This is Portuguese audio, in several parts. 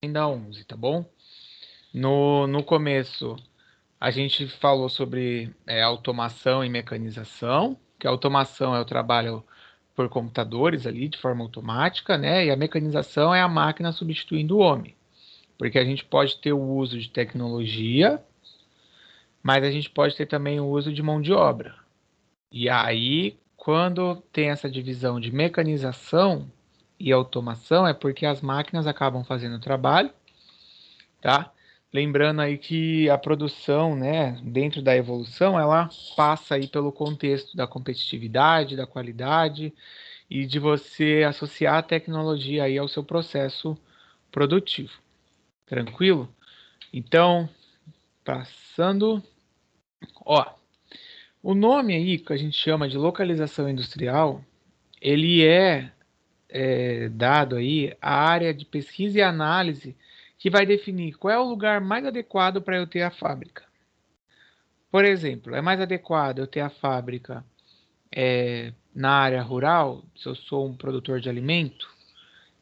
Da 11, tá bom? No começo, a gente falou sobre automação e mecanização, que a automação é o trabalho por computadores ali, de forma automática, né? E a mecanização é a máquina substituindo o homem. Porque a gente pode ter o uso de tecnologia, mas a gente pode ter também o uso de mão de obra. E aí, quando tem essa divisão de mecanização e automação, é porque as máquinas acabam fazendo o trabalho, tá? Lembrando aí que a produção, né, dentro da evolução, ela passa aí pelo contexto da competitividade, da qualidade e de você associar a tecnologia aí ao seu processo produtivo. Tranquilo? Então, passando, ó, o nome aí que a gente chama de localização industrial, ele é dado aí a área de pesquisa e análise que vai definir qual é o lugar mais adequado para eu ter a fábrica. Por exemplo, é mais adequado eu ter a fábrica na área rural, se eu sou um produtor de alimento?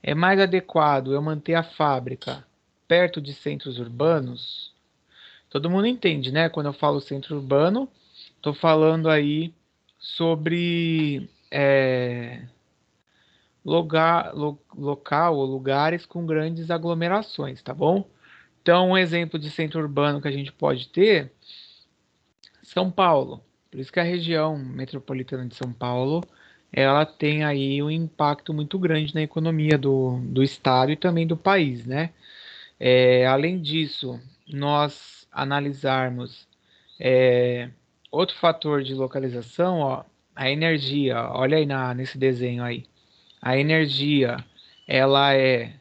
É mais adequado eu manter a fábrica perto de centros urbanos? Todo mundo entende, né? Quando eu falo centro urbano, estou falando aí sobre local ou lugares com grandes aglomerações, tá bom? Então, um exemplo de centro urbano que a gente pode ter, São Paulo. Por isso que a região metropolitana de São Paulo, ela tem aí um impacto muito grande na economia do estado e também do país, né? Além disso, nós analisarmos outro fator de localização, ó, a energia. Olha aí nesse desenho aí. A energia, ela é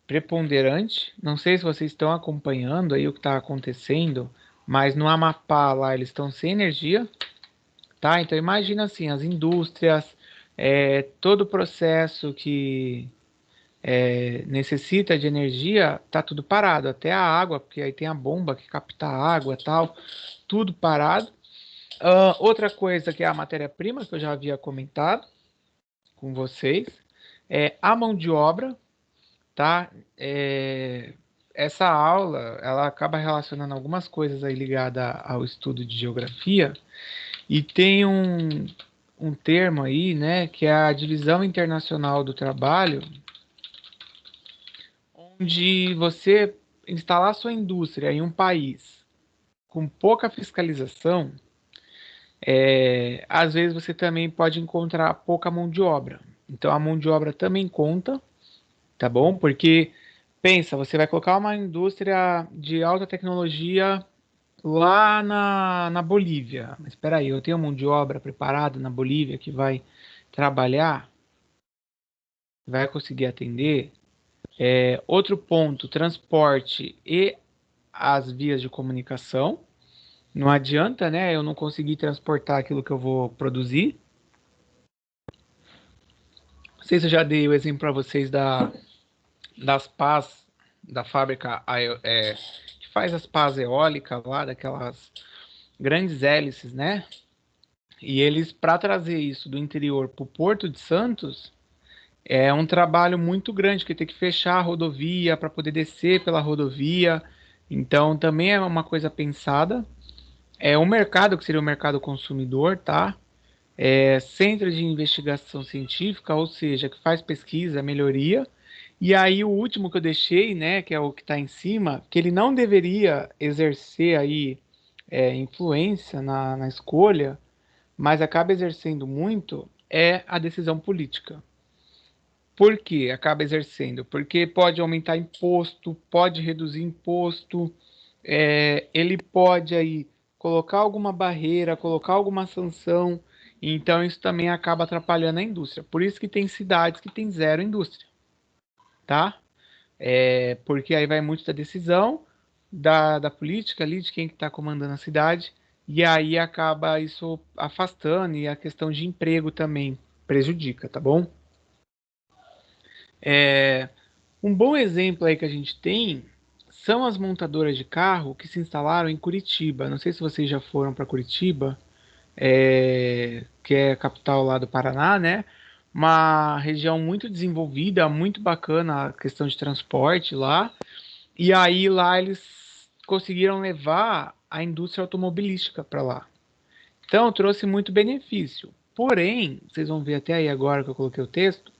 preponderante. Não sei se vocês estão acompanhando aí o que está acontecendo, mas no Amapá lá eles estão sem energia, tá? Então imagina assim, as indústrias, todo o processo que necessita de energia, tá tudo parado, até a água, porque aí tem a bomba que capta a água e tal, tudo parado. Outra coisa que é a matéria-prima, que eu já havia comentado com vocês, é a mão de obra, tá? Essa aula, ela acaba relacionando algumas coisas aí ligadas ao estudo de geografia e tem um termo aí, né, que é a divisão internacional do trabalho, onde você instalar sua indústria em um país com pouca fiscalização, às vezes você também pode encontrar pouca mão de obra. Então a mão de obra também conta, tá bom? Porque pensa, você vai colocar uma indústria de alta tecnologia lá na Bolívia. Mas espera aí, eu tenho mão de obra preparada na Bolívia que vai trabalhar, vai conseguir atender. Outro ponto, transporte e as vias de comunicação. Não adianta, né? Eu não conseguir transportar aquilo que eu vou produzir. Não sei se eu já dei o exemplo para vocês das pás da fábrica que faz as pás eólicas lá, daquelas grandes hélices, né? E eles, para trazer isso do interior para o Porto de Santos, é um trabalho muito grande, que tem que fechar a rodovia para poder descer pela rodovia. Então, também é uma coisa pensada. É um mercado que seria o mercado consumidor, tá? Centro de investigação científica, ou seja, que faz pesquisa, melhoria. E aí o último que eu deixei, né, que é o que está em cima, que ele não deveria exercer aí influência na escolha, mas acaba exercendo muito, é a decisão política. Por que acaba exercendo? Porque pode aumentar imposto, pode reduzir imposto, ele pode aí colocar alguma barreira, colocar alguma sanção, então isso também acaba atrapalhando a indústria. Por isso que tem cidades que tem zero indústria, tá? Porque aí vai muito da decisão da política ali, de quem que está comandando a cidade, e aí acaba isso afastando, e a questão de emprego também prejudica, tá bom? É, um bom exemplo aí que a gente tem são as montadoras de carro que se instalaram em Curitiba. Não sei se vocês já foram para Curitiba, que é a capital lá do Paraná, né? uma região muito desenvolvida, muito bacana a questão de transporte lá. E aí lá eles conseguiram levar a indústria automobilística para lá. Então trouxe muito benefício. Porém, vocês vão ver até aí agora que eu coloquei o texto,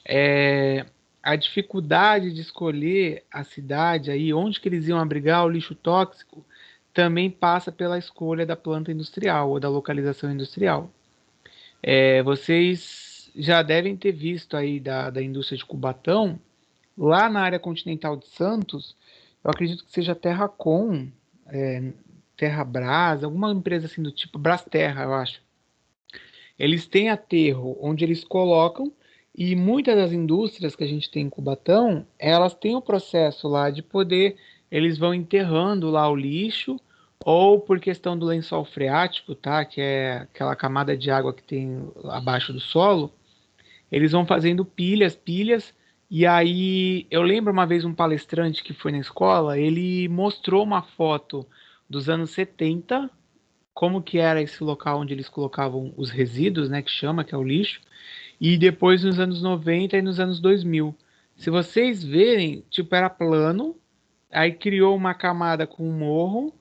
é, a dificuldade de escolher a cidade aí, onde que eles iam abrigar o lixo tóxico, também passa pela escolha da planta industrial ou da localização industrial. Vocês já devem ter visto aí da indústria de Cubatão, lá na área continental de Santos, eu acredito que seja Terracom, é, Terrabras, alguma empresa assim do tipo, Brasterra, eu acho. Eles têm aterro onde eles colocam, e muitas das indústrias que a gente tem em Cubatão, elas têm o processo lá de poder, eles vão enterrando lá o lixo, ou por questão do lençol freático, tá? Que é aquela camada de água que tem abaixo do solo, eles vão fazendo pilhas, pilhas, e aí eu lembro uma vez um palestrante que foi na escola, ele mostrou uma foto dos anos 70, como que era esse local onde eles colocavam os resíduos, né, que chama, que é o lixo, e depois nos anos 90 e nos anos 2000. Se vocês verem, tipo, era plano, aí criou uma camada com morro,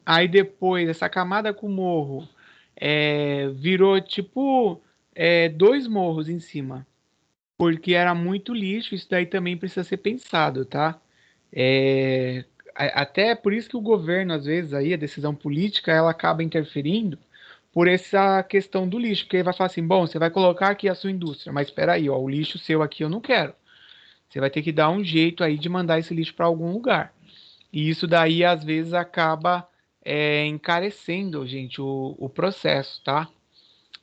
aí depois essa camada com morro virou tipo dois morros em cima, porque era muito lixo, isso daí também precisa ser pensado, tá? Até por isso que o governo, às vezes, aí, a decisão política, ela acaba interferindo por essa questão do lixo, porque ele vai falar assim, bom, você vai colocar aqui a sua indústria, mas espera aí, ó, o lixo seu aqui eu não quero. Você vai ter que dar um jeito aí de mandar esse lixo para algum lugar. E isso daí, às vezes, acaba encarecendo, gente, o processo, tá?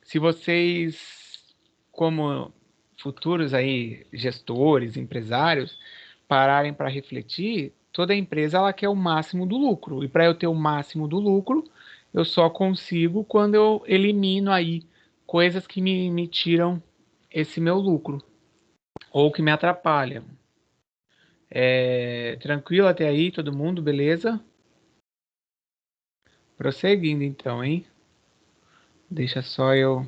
Se vocês, como futuros aí gestores, empresários, pararem para refletir, toda empresa ela quer o máximo do lucro. E para eu ter o máximo do lucro, eu só consigo quando eu elimino aí coisas que me tiram esse meu lucro ou que me atrapalham. Tranquilo até aí, todo mundo, beleza? Prosseguindo então, hein? Deixa só eu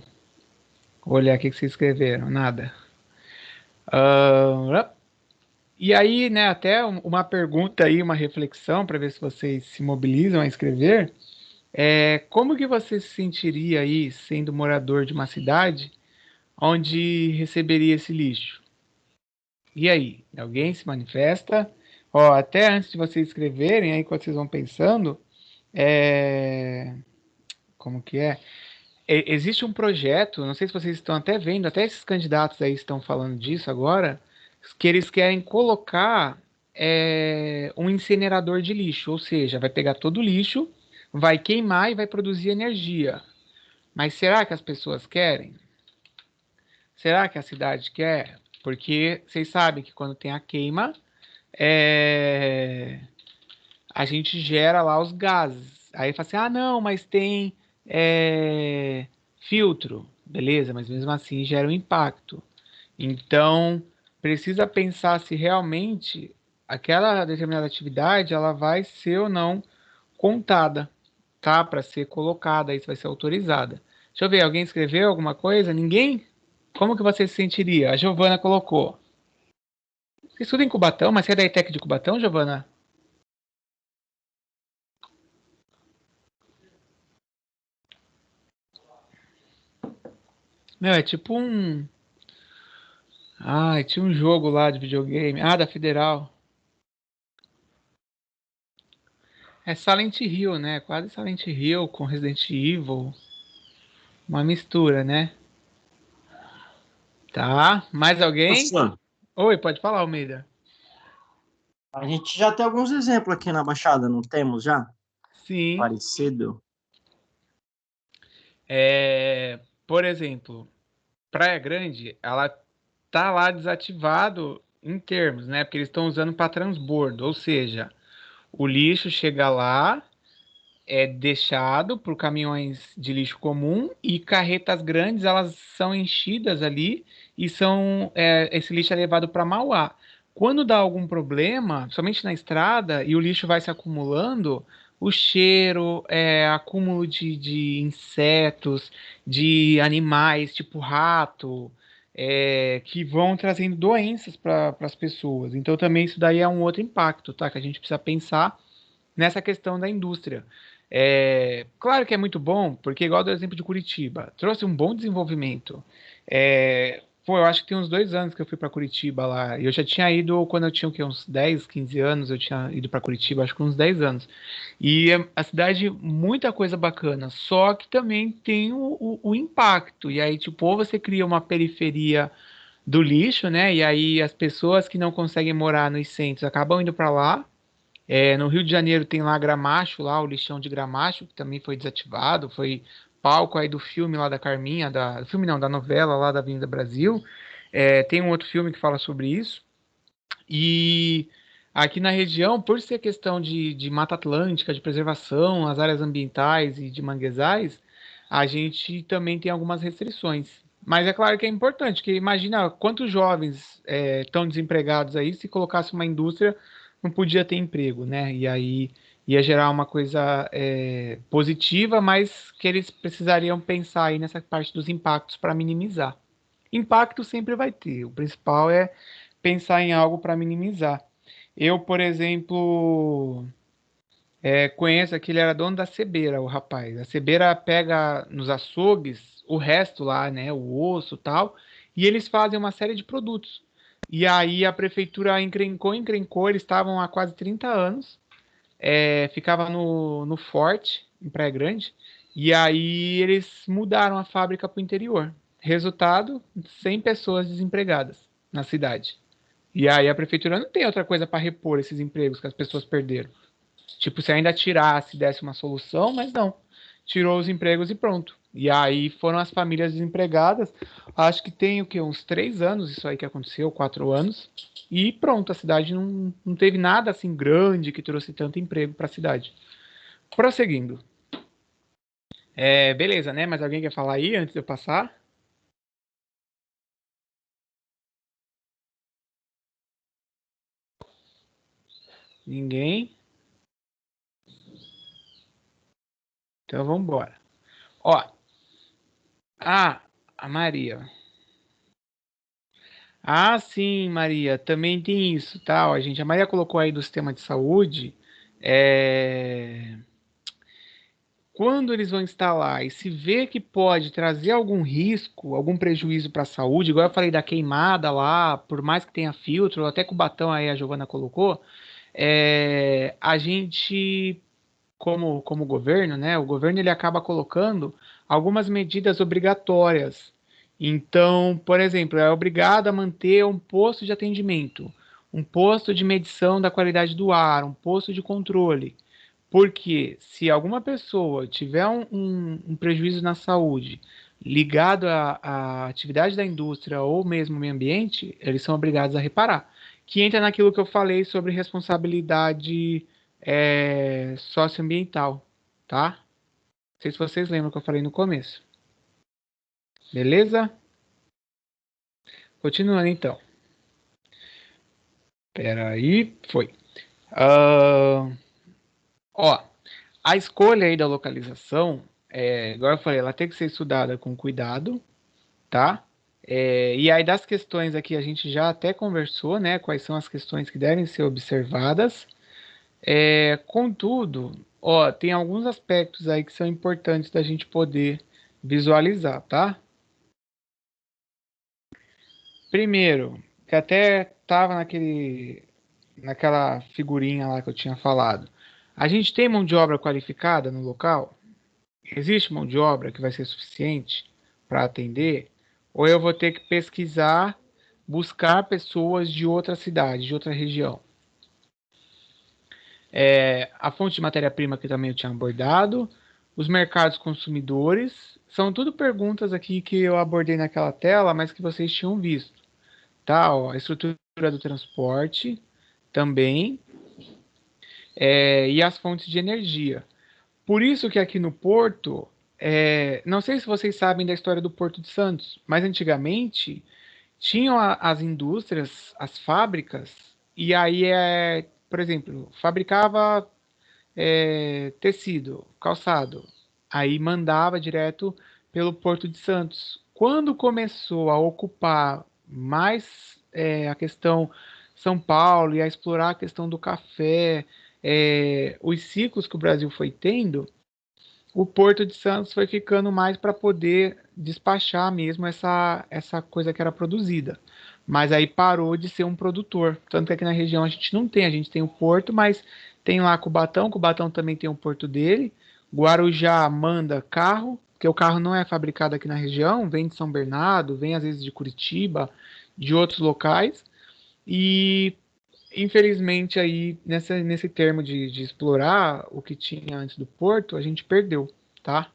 olhar aqui que vocês escreveram. Nada. Ah, e aí, né, até uma pergunta aí, uma reflexão para ver se vocês se mobilizam a escrever. Como que você se sentiria aí sendo morador de uma cidade onde receberia esse lixo? E aí, alguém se manifesta? Ó, até antes de vocês escreverem, aí quando vocês vão pensando, é, como que é? Existe um projeto, não sei se vocês estão até vendo, até esses candidatos aí estão falando disso agora, que eles querem colocar um incinerador de lixo, ou seja, vai pegar todo o lixo, vai queimar e vai produzir energia. Mas será que as pessoas querem? Será que a cidade quer? Porque vocês sabem que quando tem a queima, é, a gente gera lá os gases. Aí fala assim, ah, não, mas tem filtro. Beleza, mas mesmo assim gera um impacto. Então, precisa pensar se realmente aquela determinada atividade ela vai ser ou não contada, tá? Para ser colocada, isso vai ser autorizada. Deixa eu ver, alguém escreveu alguma coisa? Ninguém? Como que você se sentiria? A Giovana colocou. Você estuda em Cubatão, mas você é da ETEC de Cubatão, Giovana? Meu, é tipo um. Ah, tinha um jogo lá de videogame. Ah, da Federal. É Silent Hill, né? Quase Silent Hill com Resident Evil. Uma mistura, né? Tá. Mais alguém? Nossa, Oi, pode falar, Almeida. a gente já tem alguns exemplos aqui na Baixada, não temos já? Sim. Parecido. Por exemplo, Praia Grande, ela tá lá desativado em termos, né? Porque eles estão usando para transbordo, ou seja, o lixo chega lá, é deixado por caminhões de lixo comum e carretas grandes, elas são enchidas ali e esse lixo é levado para Mauá. Quando dá algum problema, somente na estrada, e o lixo vai se acumulando, o cheiro, acúmulo de insetos, de animais, tipo rato, que vão trazendo doenças para as pessoas. Então também isso daí é um outro impacto, tá? Que a gente precisa pensar nessa questão da indústria. Claro que é muito bom, porque igual do exemplo de Curitiba, trouxe um bom desenvolvimento. Eu acho que tem uns 2 anos que eu fui para Curitiba lá. E eu já tinha ido quando eu tinha o quê, uns 10, 15 anos, eu tinha ido para Curitiba, acho que uns 10 anos. E a cidade, muita coisa bacana, só que também tem o impacto. E aí, tipo, ou você cria uma periferia do lixo, né? E aí as pessoas que não conseguem morar nos centros acabam indo para lá. No Rio de Janeiro tem lá Gramacho, lá o lixão de Gramacho, que também foi desativado, foi palco aí do filme lá da Carminha, do filme não, da novela lá da Avenida Brasil. Tem um outro filme que fala sobre isso. E aqui na região, por ser questão de Mata Atlântica, de preservação, as áreas ambientais e de manguezais, a gente também tem algumas restrições. Mas é claro que é importante, que imagina quantos jovens estão desempregados aí, se colocasse uma indústria, não podia ter emprego, né? E aí ia gerar uma coisa positiva, mas que eles precisariam pensar aí nessa parte dos impactos para minimizar. Impacto sempre vai ter, o principal é pensar em algo para minimizar. Eu, por exemplo, conheço que ele era dono da Cebeira, o rapaz. A Cebeira pega nos açougues o resto lá, né, o osso e tal, e eles fazem uma série de produtos. E aí a prefeitura encrencou, eles estavam há quase 30 anos, ficava no Forte, em Praia Grande, e aí eles mudaram a fábrica para o interior. Resultado, 100 pessoas desempregadas na cidade. E aí a prefeitura não tem outra coisa para repor esses empregos que as pessoas perderam. Tipo, se ainda tirasse, desse uma solução, mas não. Tirou os empregos e pronto. E aí foram as famílias desempregadas. Acho que tem o quê? Uns 3 anos isso aí que aconteceu, 4 anos. E pronto, a cidade não teve nada assim grande que trouxe tanto emprego para a cidade. Prosseguindo. Beleza, né? Mas alguém quer falar aí antes de eu passar? Ninguém? Então vamos embora. Ó, a Maria. Ah, sim, Maria, também tem isso, tá? Ó, a Maria colocou aí do sistema de saúde, é, quando eles vão instalar e se vê que pode trazer algum risco, algum prejuízo para a saúde, igual eu falei da queimada lá, por mais que tenha filtro, até com o batão aí a Giovana colocou, a gente, como governo, né? O governo ele acaba colocando algumas medidas obrigatórias. Então, por exemplo, é obrigado a manter um posto de atendimento, um posto de medição da qualidade do ar, um posto de controle. Porque se alguma pessoa tiver um prejuízo na saúde ligado à atividade da indústria ou mesmo ao meio ambiente, eles são obrigados a reparar. Que entra naquilo que eu falei sobre responsabilidade socioambiental, tá? Não sei se vocês lembram que eu falei no começo. Beleza? Continuando então. Espera aí, foi. Ah, ó, a escolha aí da localização, igual eu falei, ela tem que ser estudada com cuidado, tá? E aí das questões aqui a gente já até conversou, né? Quais são as questões que devem ser observadas. Contudo, ó, tem alguns aspectos aí que são importantes da gente poder visualizar, tá? Primeiro, que até tava naquela figurinha lá que eu tinha falado. A gente tem mão de obra qualificada no local? Existe mão de obra que vai ser suficiente para atender? Ou eu vou ter que pesquisar, buscar pessoas de outra cidade, de outra região? A fonte de matéria-prima que também eu tinha abordado, os mercados consumidores, são tudo perguntas aqui que eu abordei naquela tela, mas que vocês tinham visto, tá? Ó, a estrutura do transporte também, e as fontes de energia. Por isso que aqui no Porto, não sei se vocês sabem da história do Porto de Santos, mas antigamente tinham as indústrias, as fábricas, e aí por exemplo, fabricava tecido, calçado, aí mandava direto pelo Porto de Santos. Quando começou a ocupar mais a questão São Paulo e a explorar a questão do café, os ciclos que o Brasil foi tendo, o Porto de Santos foi ficando mais para poder despachar mesmo essa coisa que era produzida. Mas aí parou de ser um produtor. Tanto que aqui na região a gente tem o porto, mas tem lá Cubatão, Cubatão também tem o porto dele. Guarujá manda carro, porque o carro não é fabricado aqui na região, vem de São Bernardo, vem às vezes de Curitiba, de outros locais. E infelizmente aí nesse termo de explorar o que tinha antes do porto, a gente perdeu, tá?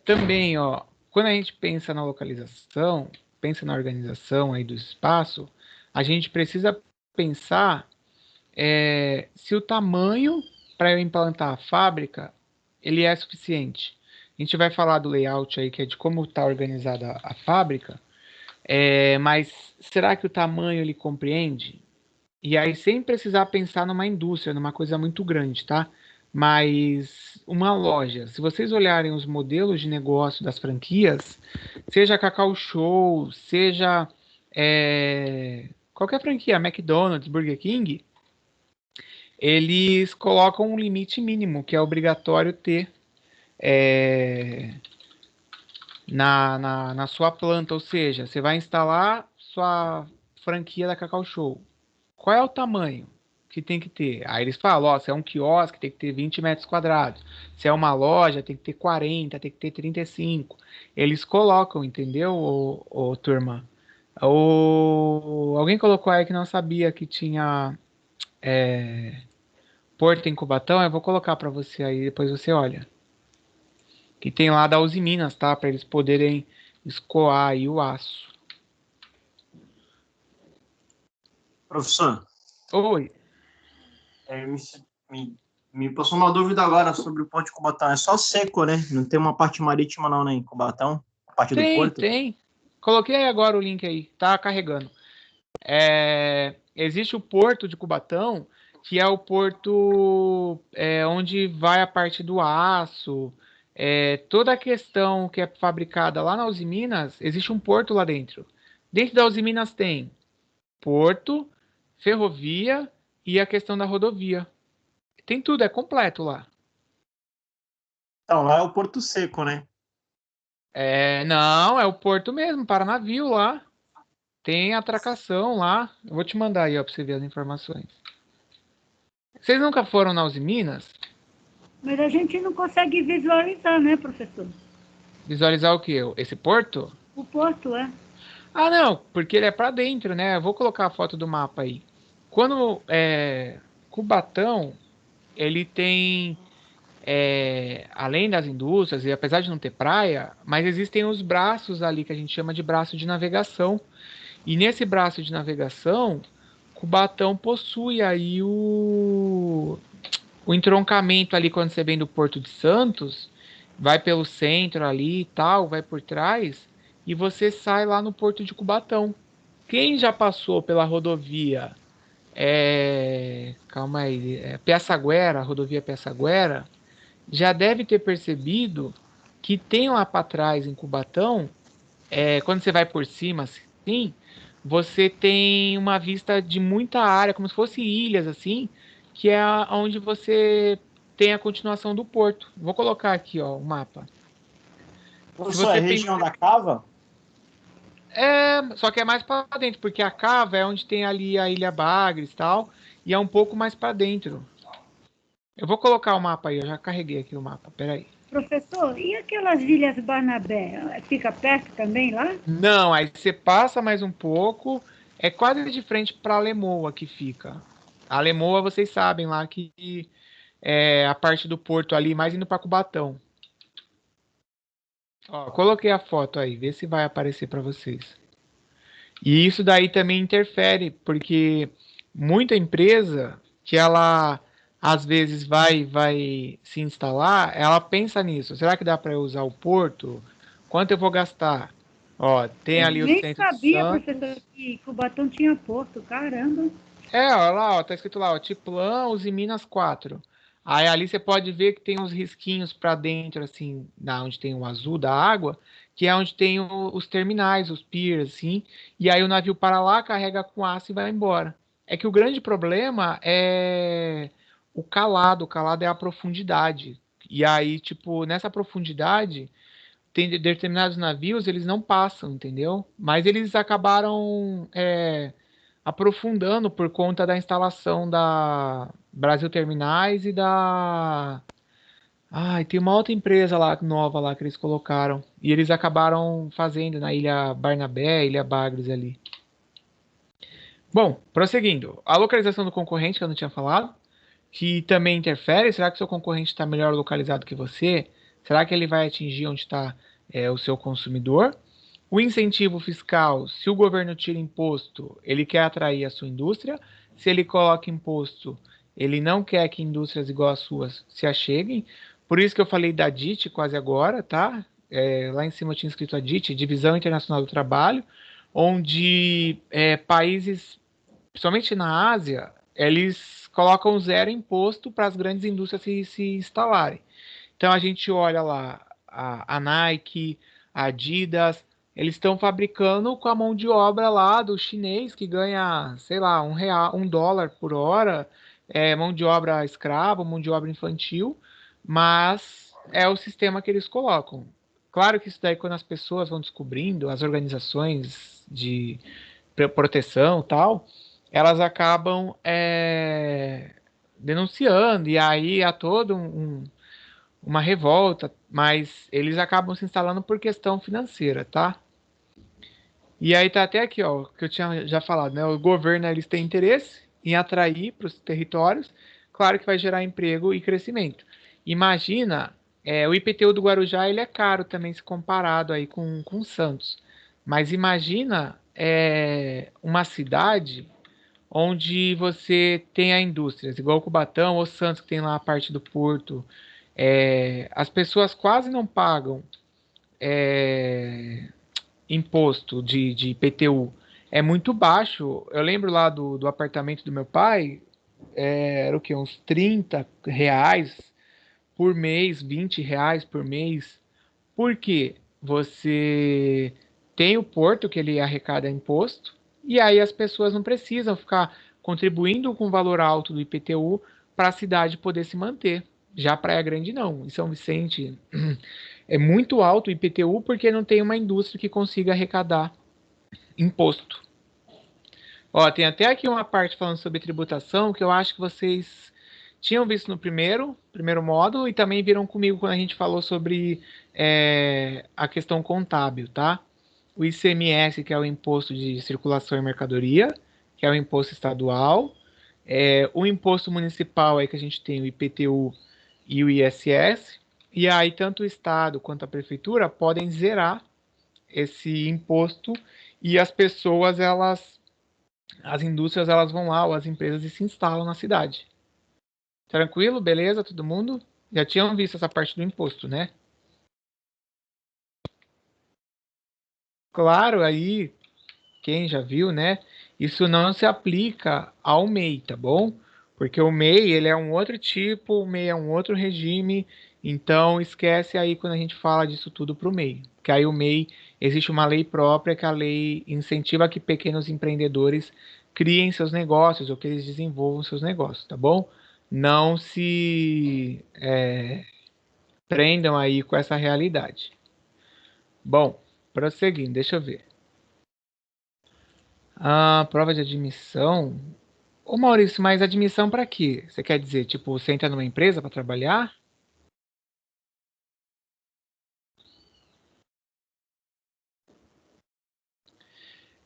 Também, ó, quando a gente pensa na localização, pensa na organização aí do espaço, a gente precisa pensar se o tamanho para eu implantar a fábrica ele é suficiente. A gente vai falar do layout aí, que é de como está organizada a fábrica, mas será que o tamanho ele compreende? E aí, sem precisar pensar numa indústria, numa coisa muito grande, tá? Mas uma loja, se vocês olharem os modelos de negócio das franquias, seja Cacau Show, seja qualquer franquia, McDonald's, Burger King, eles colocam um limite mínimo que é obrigatório ter é, na sua planta. Ou seja, você vai instalar sua franquia da Cacau Show. Qual é o tamanho que tem que ter? Aí eles falam, ó, se é um quiosque, tem que ter 20 metros quadrados. Se é uma loja, tem que ter 40, tem que ter 35. Eles colocam, entendeu, turma? Alguém colocou aí que não sabia que tinha porta em Cubatão? Eu vou colocar para você aí, depois você olha. Que tem lá da Uzi Minas, tá? Para eles poderem escoar aí o aço. Professor, Oi. é, me, me, me passou uma dúvida agora sobre o Porto de Cubatão. É só seco, né? Não tem uma parte marítima não, né, em Cubatão? A parte do Tem, porto? tem. Coloquei aí agora o link aí, tá carregando. Existe o porto de Cubatão, que é o porto onde vai a parte do aço, toda a questão que é fabricada lá na Uzi Minas, existe um porto lá dentro. Dentro da Uzi Minas tem porto, ferrovia e a questão da rodovia. Tem tudo, é completo lá. Então, lá é o Porto Seco, né? Não, é o porto mesmo, para navio lá. Tem atracação lá. Eu vou te mandar aí, ó, pra você ver as informações. Vocês nunca foram na Uzi Minas? Mas a gente não consegue visualizar, né, professor? Visualizar o quê? Esse porto? O porto é. Ah, não, porque ele é para dentro, né? Eu vou colocar a foto do mapa aí. Quando Cubatão, ele tem, além das indústrias, e apesar de não ter praia, mas existem os braços ali que a gente chama de braço de navegação. E nesse braço de navegação, Cubatão possui aí o entroncamento ali quando você vem do Porto de Santos, vai pelo centro ali e tal, vai por trás, e você sai lá no Porto de Cubatão. Quem já passou pela rodovia, calma aí, Piaçaguera, rodovia Piaçaguera, já deve ter percebido que tem lá para trás em Cubatão, quando você vai por cima assim, você tem uma vista de muita área, como se fosse ilhas assim, que é onde você tem a continuação do porto. Vou colocar aqui, ó, o mapa. Se Professor, é você região pensa, da Cava? só que é mais para dentro, porque a Cava é onde tem ali a Ilha Bagres e tal, e é um pouco mais para dentro. Eu vou colocar o mapa aí, eu já carreguei aqui o mapa, peraí. Professor, e aquelas Ilhas Barnabé? Fica perto também lá? Não, aí você passa mais um pouco, é quase de frente para a Lemoa que fica. A Lemoa, vocês sabem lá que é a parte do porto ali, mais indo para Cubatão. Ó, coloquei a foto aí, vê se vai aparecer para vocês. E isso daí também interfere, porque muita empresa que ela às vezes vai se instalar, ela pensa nisso. Será que dá para eu usar o porto? Quanto eu vou gastar? Ó, tem Eu ali o nem centro de sabia, professor, Santos. que Cubatão tinha porto. Caramba. Ó lá, ó, tá escrito lá, ó, Tiplan, Uzi Minas 4. Aí ali você pode ver que tem uns risquinhos para dentro, assim, onde tem o azul da água, que é onde tem os terminais, os piers, assim. E aí o navio para lá, carrega com aço e vai embora. É que o grande problema é o calado é a profundidade. E aí, tipo, nessa profundidade, tem determinados navios, eles não passam, entendeu? Mas eles acabaram aprofundando por conta da instalação da Brasil Terminais e da. Ai, tem uma outra empresa lá, nova lá, que eles colocaram. E eles acabaram fazendo na Ilha Barnabé, Ilha Bagres ali. Bom, prosseguindo. A localização do concorrente, que eu não tinha falado, que também interfere. Será que seu concorrente está melhor localizado que você? Será que ele vai atingir onde está o seu consumidor? O incentivo fiscal, se o governo tira imposto, ele quer atrair a sua indústria. Se ele coloca imposto, ele não quer que indústrias igual às suas se acheguem. Por isso que eu falei da DIT quase agora, tá? Lá em cima eu tinha escrito a DIT, Divisão Internacional do Trabalho, onde países, principalmente na Ásia, eles colocam zero imposto para as grandes indústrias se instalarem. Então a gente olha lá a Nike, a Adidas, eles estão fabricando com a mão de obra lá do chinês que ganha, sei lá, R$ 1, $1 por hora, mão de obra escrava, mão de obra infantil, mas é o sistema que eles colocam. Claro que isso daí, quando as pessoas vão descobrindo, as organizações de proteção e tal, elas acabam denunciando, e aí há todo uma revolta, mas eles acabam se instalando por questão financeira, tá? E aí tá até aqui, ó, que eu tinha já falado, né? O governo, eles têm interesse em atrair para os territórios, claro que vai gerar emprego e crescimento. Imagina, o IPTU do Guarujá, ele é caro também se comparado aí com Santos, mas imagina uma cidade onde você tem a indústrias, igual Cubatão ou Santos, que tem lá a parte do porto. As pessoas quase não pagam é, imposto de IPTU. É muito baixo. Eu lembro lá do apartamento do meu pai, era o quê? Uns R$ 30 por mês, R$ 20 por mês. Por quê? Você tem o porto que ele arrecada imposto, e aí as pessoas não precisam ficar contribuindo com o valor alto do IPTU para a cidade poder se manter. Já Praia Grande não. Em São Vicente é muito alto o IPTU porque não tem uma indústria que consiga arrecadar imposto. Ó, tem até aqui uma parte falando sobre tributação que eu acho que vocês tinham visto no primeiro módulo e também viram comigo quando a gente falou sobre a questão contábil, tá? O ICMS, que é o Imposto de Circulação e Mercadoria, que é o imposto estadual. O imposto municipal aí que a gente tem o IPTU e o ISS. E aí tanto o Estado quanto a Prefeitura podem zerar esse imposto e as pessoas, as indústrias, elas vão lá, ou as empresas, e se instalam na cidade. Tranquilo? Beleza? Todo mundo? Já tinham visto essa parte do imposto, né? Claro, aí, quem já viu, né? Isso não se aplica ao MEI, tá bom? Porque o MEI, ele é um outro tipo, o MEI é um outro regime, então esquece aí quando a gente fala disso tudo para o MEI. Porque aí o MEI, existe uma lei própria, que a lei incentiva que pequenos empreendedores criem seus negócios ou que eles desenvolvam seus negócios, tá bom? Não se prendam aí com essa realidade. Bom, prosseguindo, deixa eu ver. A prova de admissão. Ô Maurício, mas admissão para quê? Você quer dizer, tipo, você entra numa empresa para trabalhar?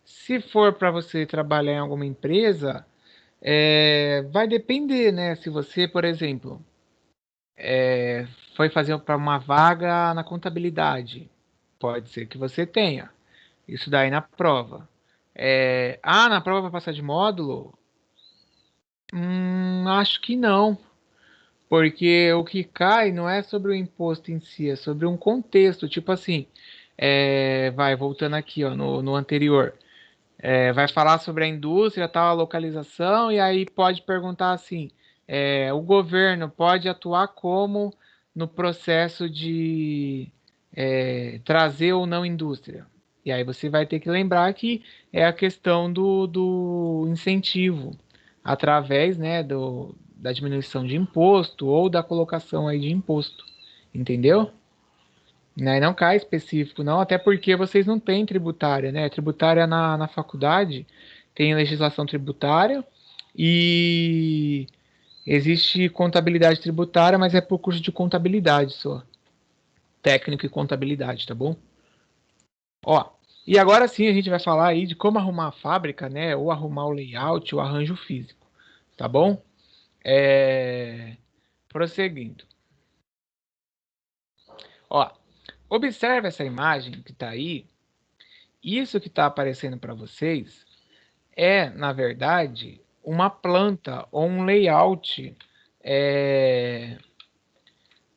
Se for para você trabalhar em alguma empresa, vai depender, né? Se você, por exemplo, foi fazer para uma vaga na contabilidade, pode ser que você tenha. Isso daí na prova. Na prova para passar de módulo? Acho que não. Porque o que cai não é sobre o imposto em si, é sobre um contexto. Tipo assim, vai voltando aqui, ó, no anterior. Vai falar sobre a indústria, tal, a localização, e aí pode perguntar assim: o governo pode atuar como no processo de trazer ou não indústria. E aí você vai ter que lembrar que é a questão do incentivo, através, né, da diminuição de imposto ou da colocação aí de imposto. Entendeu? Né? Não cai específico, não, até porque vocês não têm tributária, né? Tributária na faculdade tem legislação tributária e existe contabilidade tributária, mas é por curso de contabilidade só. Técnico e contabilidade, tá bom? Ó, e agora sim a gente vai falar aí de como arrumar a fábrica, né? Ou arrumar o layout, o arranjo físico, tá bom? Prosseguindo. Ó, observe essa imagem que tá aí. Isso que está aparecendo para vocês é, na verdade, uma planta ou um layout é,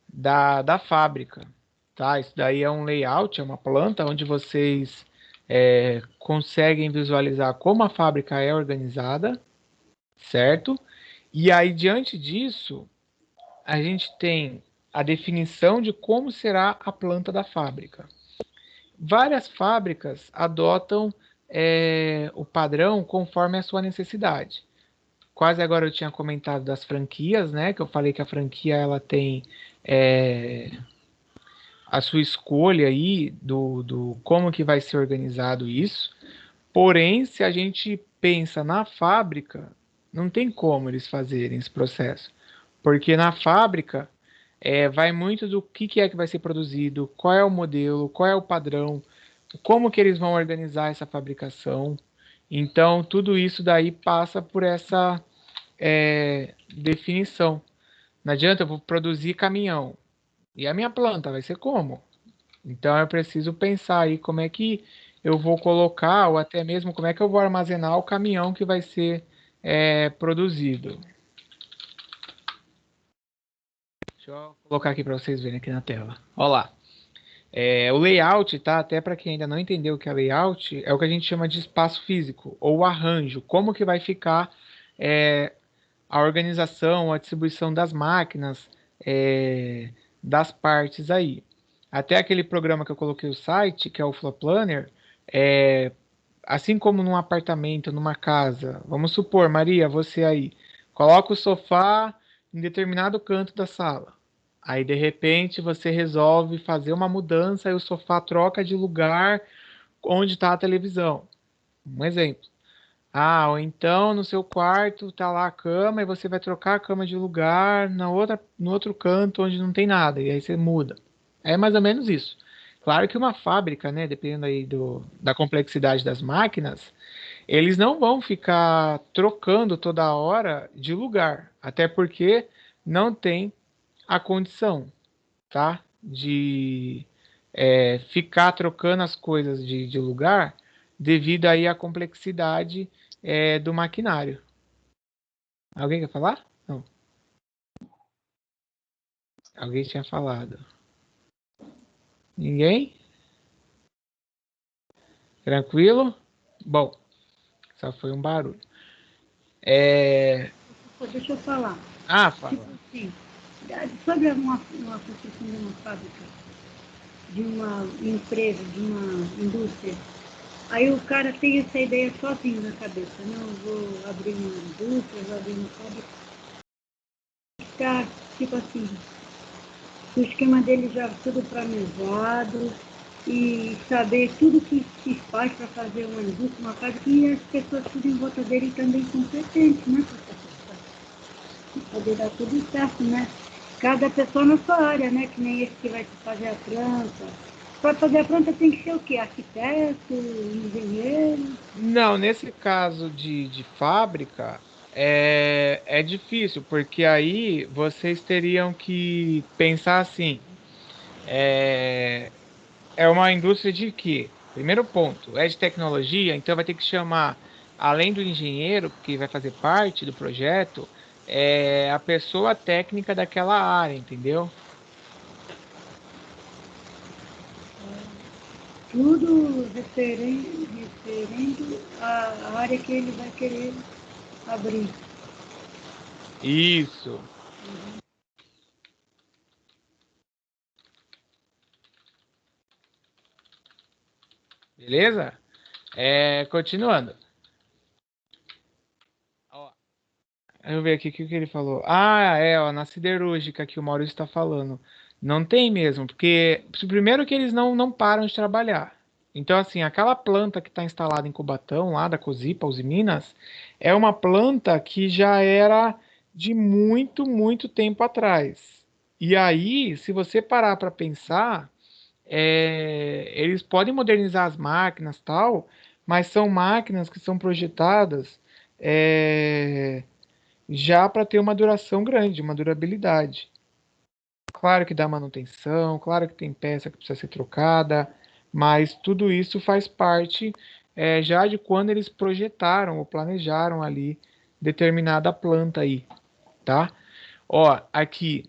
da fábrica, tá? Isso daí é um layout, é uma planta onde vocês conseguem visualizar como a fábrica é organizada, certo? E aí, diante disso, a gente tem a definição de como será a planta da fábrica. Várias fábricas adotam o padrão conforme a sua necessidade. Quase agora eu tinha comentado das franquias, né? Que eu falei que a franquia ela tem é, a sua escolha aí do como que vai ser organizado isso. Porém, se a gente pensa na fábrica, não tem como eles fazerem esse processo. Porque na fábrica vai muito do que é que vai ser produzido, qual é o modelo, qual é o padrão, como que eles vão organizar essa fabricação. Então, tudo isso daí passa por essa definição. Não adianta eu vou produzir caminhão. E a minha planta vai ser como? Então, eu preciso pensar aí como é que eu vou colocar, ou até mesmo como é que eu vou armazenar o caminhão que vai ser produzido. Deixa eu colocar aqui para vocês verem aqui na tela. Olha lá. O layout, tá? Até para quem ainda não entendeu o que é layout, é o que a gente chama de espaço físico, ou arranjo. Como que vai ficar a organização, a distribuição das máquinas, das partes aí. Até aquele programa que eu coloquei o site, que é o Floor Planner, assim como num apartamento, numa casa, vamos supor, Maria, você aí, coloca o sofá em determinado canto da sala. Aí, de repente, você resolve fazer uma mudança e o sofá troca de lugar onde está a televisão. Um exemplo. Ah, ou então no seu quarto tá lá a cama e você vai trocar a cama de lugar no outro canto onde não tem nada, e aí você muda. É mais ou menos isso. Claro que uma fábrica, né, dependendo aí da complexidade das máquinas, eles não vão ficar trocando toda hora de lugar, até porque não tem a condição, tá? De ficar trocando as coisas de lugar devido aí à complexidade do maquinário. Alguém quer falar? Não. Alguém tinha falado. Ninguém? Tranquilo? Bom, só foi um barulho. Deixa eu falar. Fala. Tipo assim, sobre uma construção de uma fábrica, de uma empresa, de uma indústria, aí o cara tem essa ideia sozinho na cabeça. Não, vou abrir uma indústria, vou abrir uma fábrica. Ficar, tipo assim, o esquema dele já tudo planejado e saber tudo que se faz para fazer uma indústria, uma fábrica, e as pessoas tudo em volta dele também competentes, né? Para poder dar tudo certo, né? Cada pessoa na sua área, né? Que nem esse que vai fazer a planta. Para fazer a planta tem que ser o quê? Arquiteto, engenheiro? Não, nesse caso de fábrica, é difícil, porque aí vocês teriam que pensar assim: é uma indústria de quê? Primeiro ponto, é de tecnologia, então vai ter que chamar, além do engenheiro que vai fazer parte do projeto, a pessoa técnica daquela área, entendeu? Tudo referendo à área que ele vai querer abrir. Isso. Beleza? Continuando. Ó, deixa eu ver aqui o que ele falou. Ó, na siderúrgica que o Maurício está falando. Não tem mesmo, porque primeiro que eles não param de trabalhar. Então, assim, aquela planta que está instalada em Cubatão, lá da Cosipa, Usiminas, é uma planta que já era de muito, muito tempo atrás. E aí, se você parar para pensar, eles podem modernizar as máquinas tal, mas são máquinas que são projetadas é, já para ter uma duração grande, uma durabilidade. Claro que dá manutenção, claro que tem peça que precisa ser trocada, mas tudo isso faz parte já de quando eles projetaram ou planejaram ali determinada planta aí, tá? Ó, aqui,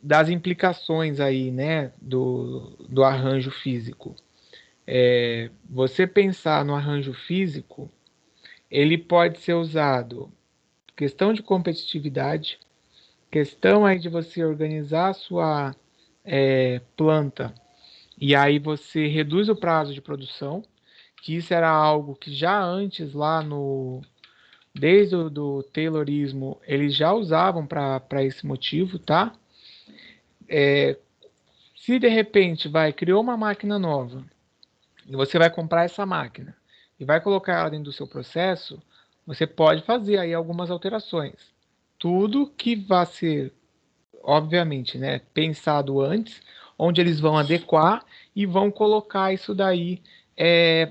das implicações aí, né, do arranjo físico. Você pensar no arranjo físico, ele pode ser usado questão de competitividade, questão aí de você organizar a sua planta e aí você reduz o prazo de produção, que isso era algo que já antes lá no desde o do Taylorismo eles já usavam para esse motivo, tá? Se de repente criou uma máquina nova e você vai comprar essa máquina e vai colocar ela dentro do seu processo, você pode fazer aí algumas alterações. Tudo que vai ser, obviamente, né, pensado antes, onde eles vão adequar e vão colocar isso daí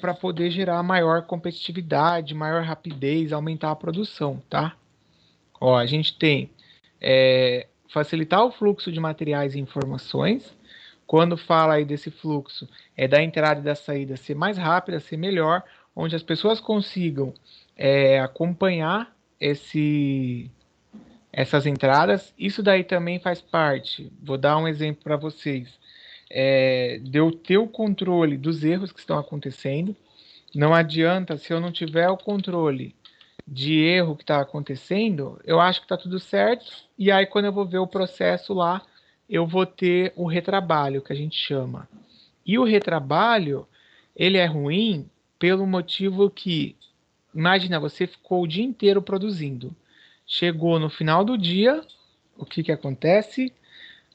para poder gerar maior competitividade, maior rapidez, aumentar a produção, tá? Ó, a gente tem facilitar o fluxo de materiais e informações. Quando fala aí desse fluxo, é da entrada e da saída ser mais rápida, ser melhor, onde as pessoas consigam acompanhar essas entradas. Isso daí também faz parte. Vou dar um exemplo para vocês. De eu ter o controle dos erros que estão acontecendo. Não adianta se eu não tiver o controle de erro que está acontecendo, eu acho que está tudo certo, e aí quando eu vou ver o processo lá, eu vou ter o retrabalho, que a gente chama. E o retrabalho, ele é ruim pelo motivo que, imagina, você ficou o dia inteiro produzindo. Chegou no final do dia, o que que acontece?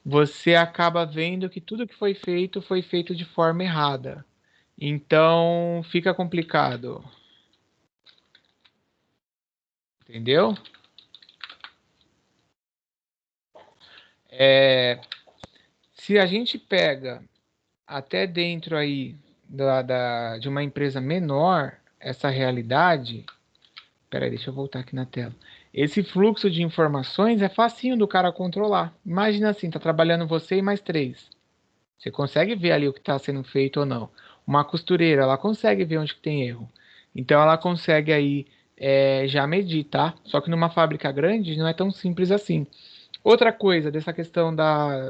Você acaba vendo que tudo que foi feito de forma errada. Então, fica complicado, entendeu? É, Se a gente pega até dentro aí de uma empresa menor essa realidade, peraí, deixa eu voltar aqui na tela. Esse fluxo de informações é facinho do cara controlar. Imagina assim, tá trabalhando você e mais três. Você consegue ver ali o que está sendo feito ou não. Uma costureira, ela consegue ver onde que tem erro. Então ela consegue aí já medir, tá? Só que numa fábrica grande não é tão simples assim. Outra coisa dessa questão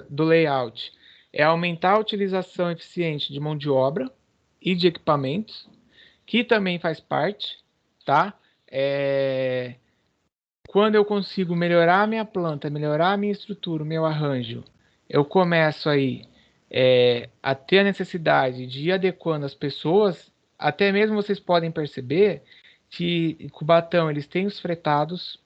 do layout é aumentar a utilização eficiente de mão de obra e de equipamentos, que também faz parte, tá? É, Quando eu consigo melhorar a minha planta, melhorar a minha estrutura, o meu arranjo, eu começo aí a ter a necessidade de ir adequando as pessoas. Até mesmo vocês podem perceber que em Cubatão eles têm os fretados,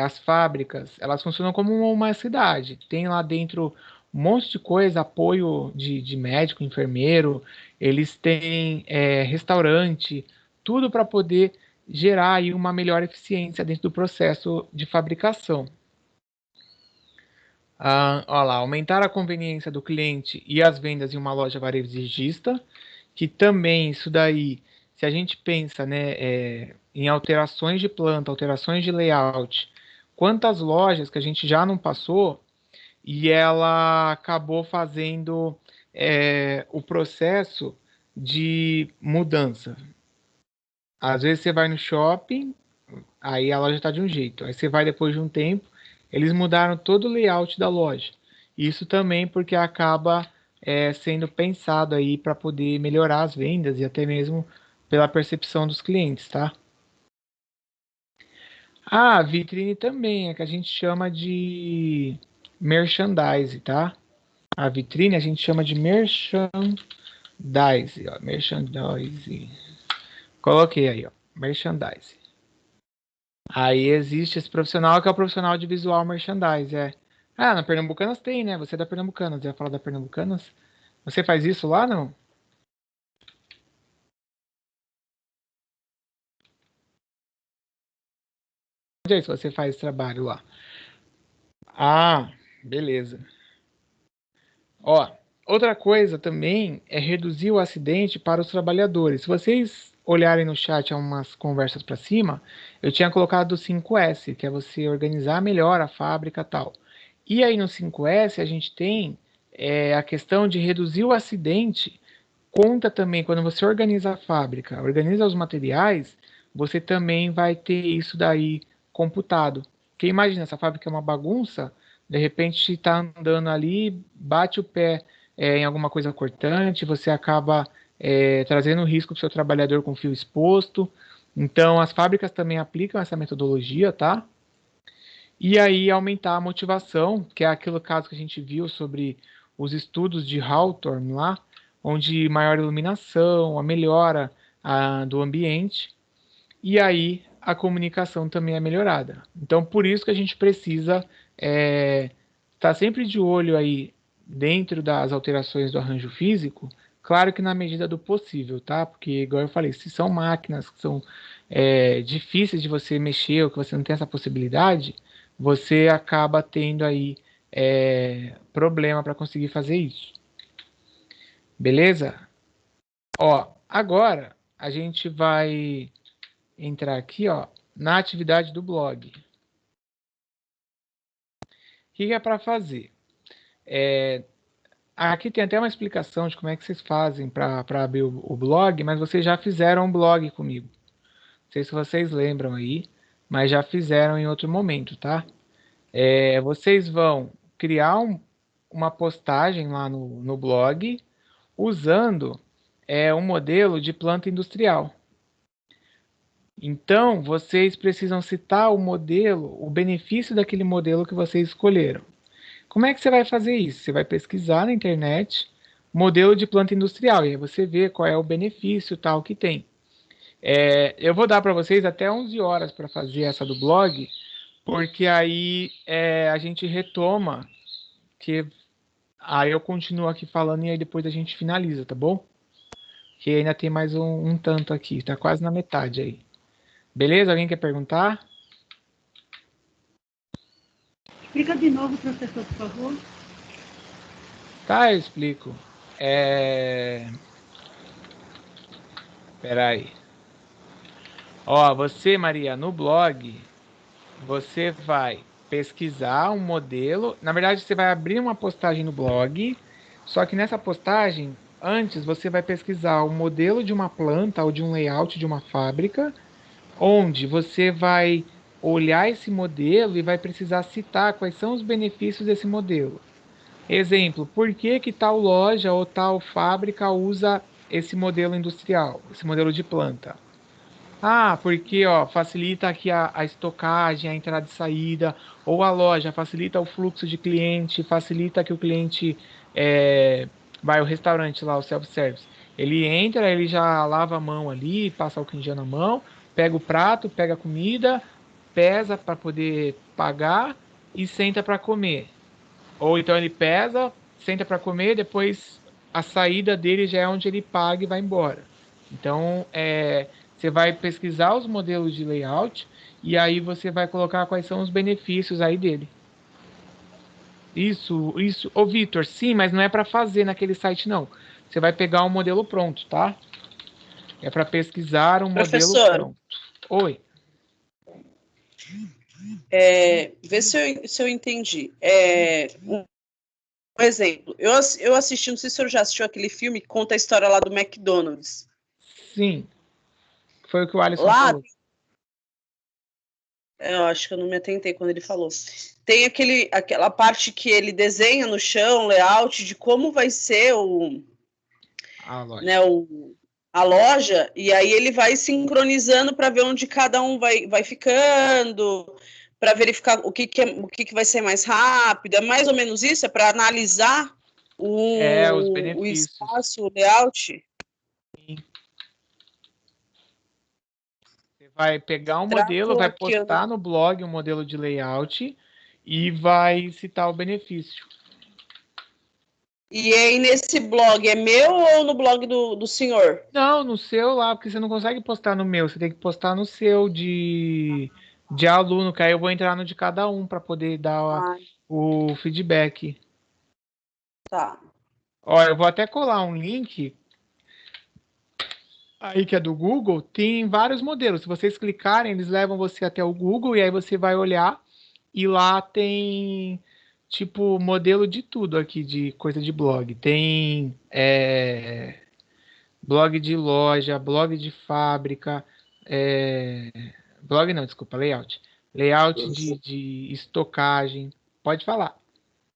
as fábricas, elas funcionam como uma cidade. Tem lá dentro um monte de coisa, apoio de médico, enfermeiro, eles têm restaurante, tudo para poder gerar aí uma melhor eficiência dentro do processo de fabricação. Olha lá, aumentar a conveniência do cliente e as vendas em uma loja varejista, que também isso daí, se a gente pensa, né, em alterações de planta, alterações de layout, quantas lojas que a gente já não passou e ela acabou fazendo o processo de mudança. Às vezes você vai no shopping, aí a loja está de um jeito. Aí você vai depois de um tempo, eles mudaram todo o layout da loja. Isso também porque acaba sendo pensado aí para poder melhorar as vendas e até mesmo pela percepção dos clientes, tá? Ah, vitrine também, é que a gente chama de merchandise, tá? A vitrine a gente chama de merchandise, ó, merchandise. Coloquei aí, ó, merchandise. Aí existe esse profissional que é o profissional de visual merchandise, é. Ah, na Pernambucanas tem, né? Você é da Pernambucanas, ia falar da Pernambucanas? Você faz isso lá, não? Onde é isso? Você faz trabalho lá? Ah, beleza. Ó, outra coisa também é reduzir o acidente para os trabalhadores. Se vocês olharem no chat há umas conversas para cima, eu tinha colocado o 5S, que é você organizar melhor a fábrica e tal. E aí no 5S a gente tem a questão de reduzir o acidente. Conta também quando você organiza a fábrica, organiza os materiais, você também vai ter isso daí computado. Porque imagina, essa fábrica é uma bagunça, de repente está andando ali, bate o pé em alguma coisa cortante, você acaba trazendo risco para o seu trabalhador com fio exposto. Então, as fábricas também aplicam essa metodologia, tá? E aí aumentar a motivação, que é aquele caso que a gente viu sobre os estudos de Hawthorne lá, onde maior iluminação, a melhora do ambiente, e aí a comunicação também é melhorada. Então, por isso que a gente precisa estar sempre de olho aí dentro das alterações do arranjo físico, claro que na medida do possível, tá? Porque, igual eu falei, se são máquinas que são difíceis de você mexer ou que você não tem essa possibilidade, você acaba tendo aí problema para conseguir fazer isso. Beleza? Ó, agora a gente vai entrar aqui, ó, na atividade do blog. O que é para fazer? Aqui tem até uma explicação de como é que vocês fazem para abrir o blog, mas vocês já fizeram um blog comigo. Não sei se vocês lembram aí, mas já fizeram em outro momento, tá? Vocês vão criar uma postagem lá no blog usando um modelo de planta industrial. Então, vocês precisam citar o modelo, o benefício daquele modelo que vocês escolheram. Como é que você vai fazer isso? Você vai pesquisar na internet modelo de planta industrial e aí você vê qual é o benefício tal que tem. Eu vou dar para vocês até 11 horas para fazer essa do blog, porque aí a gente retoma, que aí eu continuo aqui falando e aí depois a gente finaliza, tá bom? Que ainda tem mais um tanto aqui, tá quase na metade aí. Beleza? Alguém quer perguntar? Explica de novo, professor, por favor. Tá, eu explico. Peraí. Ó, você, Maria, no blog, você vai pesquisar um modelo. Na verdade, você vai abrir uma postagem no blog, só que nessa postagem, antes você vai pesquisar o modelo de uma planta ou de um layout de uma fábrica, onde você vai olhar esse modelo e vai precisar citar quais são os benefícios desse modelo. Exemplo, por que que tal loja ou tal fábrica usa esse modelo industrial, esse modelo de planta? Ah, porque ó, facilita aqui a estocagem, a entrada e saída, ou a loja facilita o fluxo de cliente, facilita que o cliente vai ao restaurante lá, o self-service. Ele entra, ele já lava a mão ali, passa álcool em gel na mão, pega o prato, pega a comida, pesa para poder pagar e senta para comer. Ou então ele pesa, senta para comer, depois a saída dele já é onde ele paga e vai embora. Então, você vai pesquisar os modelos de layout e aí você vai colocar quais são os benefícios aí dele. Isso. Ô, Vitor, sim, mas não é para fazer naquele site, não. Você vai pegar um modelo pronto, tá? É para pesquisar um modelo Professor, pronto. Oi. Vê se eu entendi. Um exemplo, eu assisti, não sei se o senhor já assistiu aquele filme que conta a história lá do McDonald's. Sim. Foi o que o Alisson Lá, falou. eu acho que eu não me atentei quando ele falou. Tem aquela parte que ele desenha no chão, layout de como vai ser A loja. né, a loja, e aí ele vai sincronizando para ver onde cada um vai ficando, para verificar o que vai ser mais rápido. É mais ou menos isso? É para analisar Os o benefícios. espaço, o layout? Você vai pegar um modelo, Travou vai aqui, postar no blog um modelo de layout e vai citar o benefício. E aí, nesse blog, é meu ou no blog do senhor? Não, no seu lá, porque você não consegue postar no meu, você tem que postar no seu de aluno, que aí eu vou entrar no de cada um para poder dar Ah, o feedback. tá. Ó, eu vou até colar um link aí que é do Google, tem vários modelos. Se vocês clicarem, eles levam você até o Google e aí você vai olhar e lá tem tipo modelo de tudo aqui de coisa de blog. Tem blog de loja, blog de fábrica, é, blog não, desculpa, layout. Layout Professor, de estocagem. Pode falar.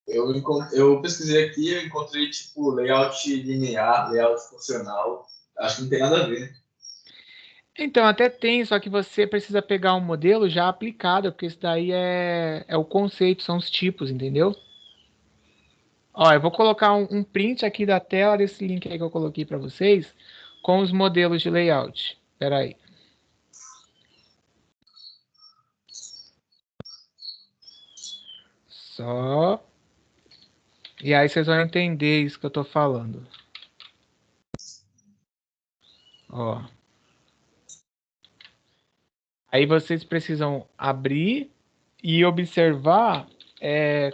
eu pesquisei aqui, eu encontrei tipo layout linear, layout funcional. Acho que não tem nada a ver. Então, até tem, só que você precisa pegar um modelo já aplicado, porque isso daí é o conceito, são os tipos, entendeu? Ó, eu vou colocar um print aqui da tela desse link aí que eu coloquei para vocês, com os modelos de layout. Espera aí. Só. E aí vocês vão entender isso que eu tô falando. Ó. Aí vocês precisam abrir e observar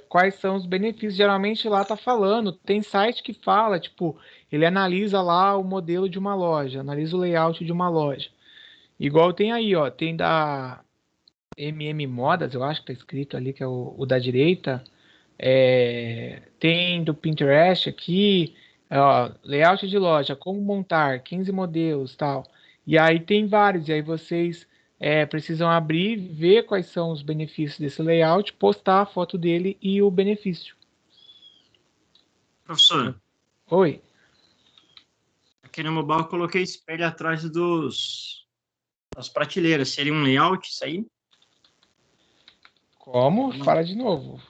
quais são os benefícios. Geralmente lá tá falando, tem site que fala, tipo, ele analisa lá o modelo de uma loja, analisa o layout de uma loja. Igual tem aí, ó, tem da Modas, eu acho que tá escrito ali, que é o da direita. Tem do Pinterest aqui, ó, layout de loja, como montar, 15 modelos, tal. E aí tem vários, e aí vocês precisam abrir, ver quais são os benefícios desse layout, postar a foto dele e o benefício. Professor, Oi, aqui no mobile eu coloquei espelho atrás das prateleiras. Seria um layout isso aí? como? Ou não? Fala de novo.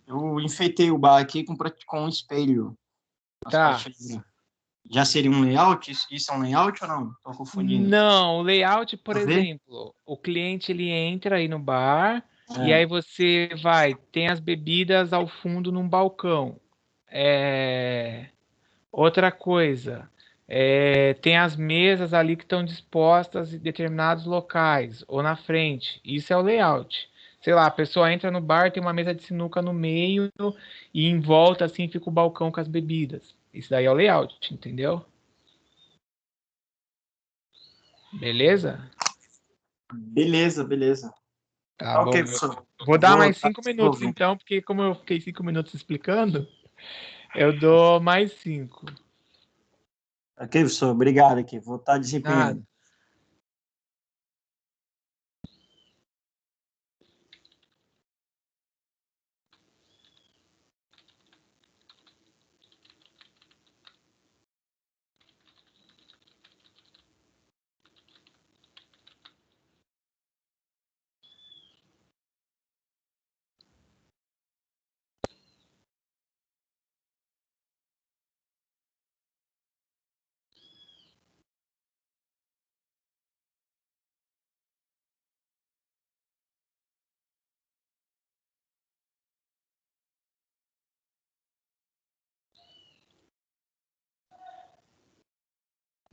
Eu enfeitei o bar aqui com um espelho nas Tá. prateleiras. Já seria um layout? Isso é um layout ou não? Estou confundindo. Não, o layout, por Pra ver? exemplo, o cliente ele entra aí no bar e É. aí você vai, tem as bebidas ao fundo num balcão. Outra coisa, tem as mesas ali que estão dispostas em determinados locais ou na frente. Isso é o layout. Sei lá, a pessoa entra no bar, tem uma mesa de sinuca no meio e em volta assim fica o balcão com as bebidas. Isso daí é o layout, entendeu? Beleza? Beleza, beleza. Tá Tá bom. ok, Eu professor. vou Eu dar vou mais estar 5 minutos desenvolvendo. então, porque como eu fiquei 5 minutos explicando, eu dou mais 5. Ok, professor. Obrigado aqui. Vou estar Nada. desempenhando.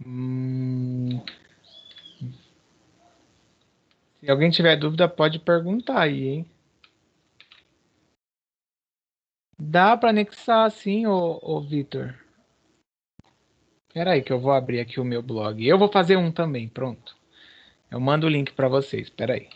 Hum, Se alguém tiver dúvida, pode perguntar aí, hein? Dá para anexar sim, ô Vitor. Espera aí que eu vou abrir aqui o meu blog. Eu vou fazer um também, pronto. Eu mando o link para vocês, espera aí.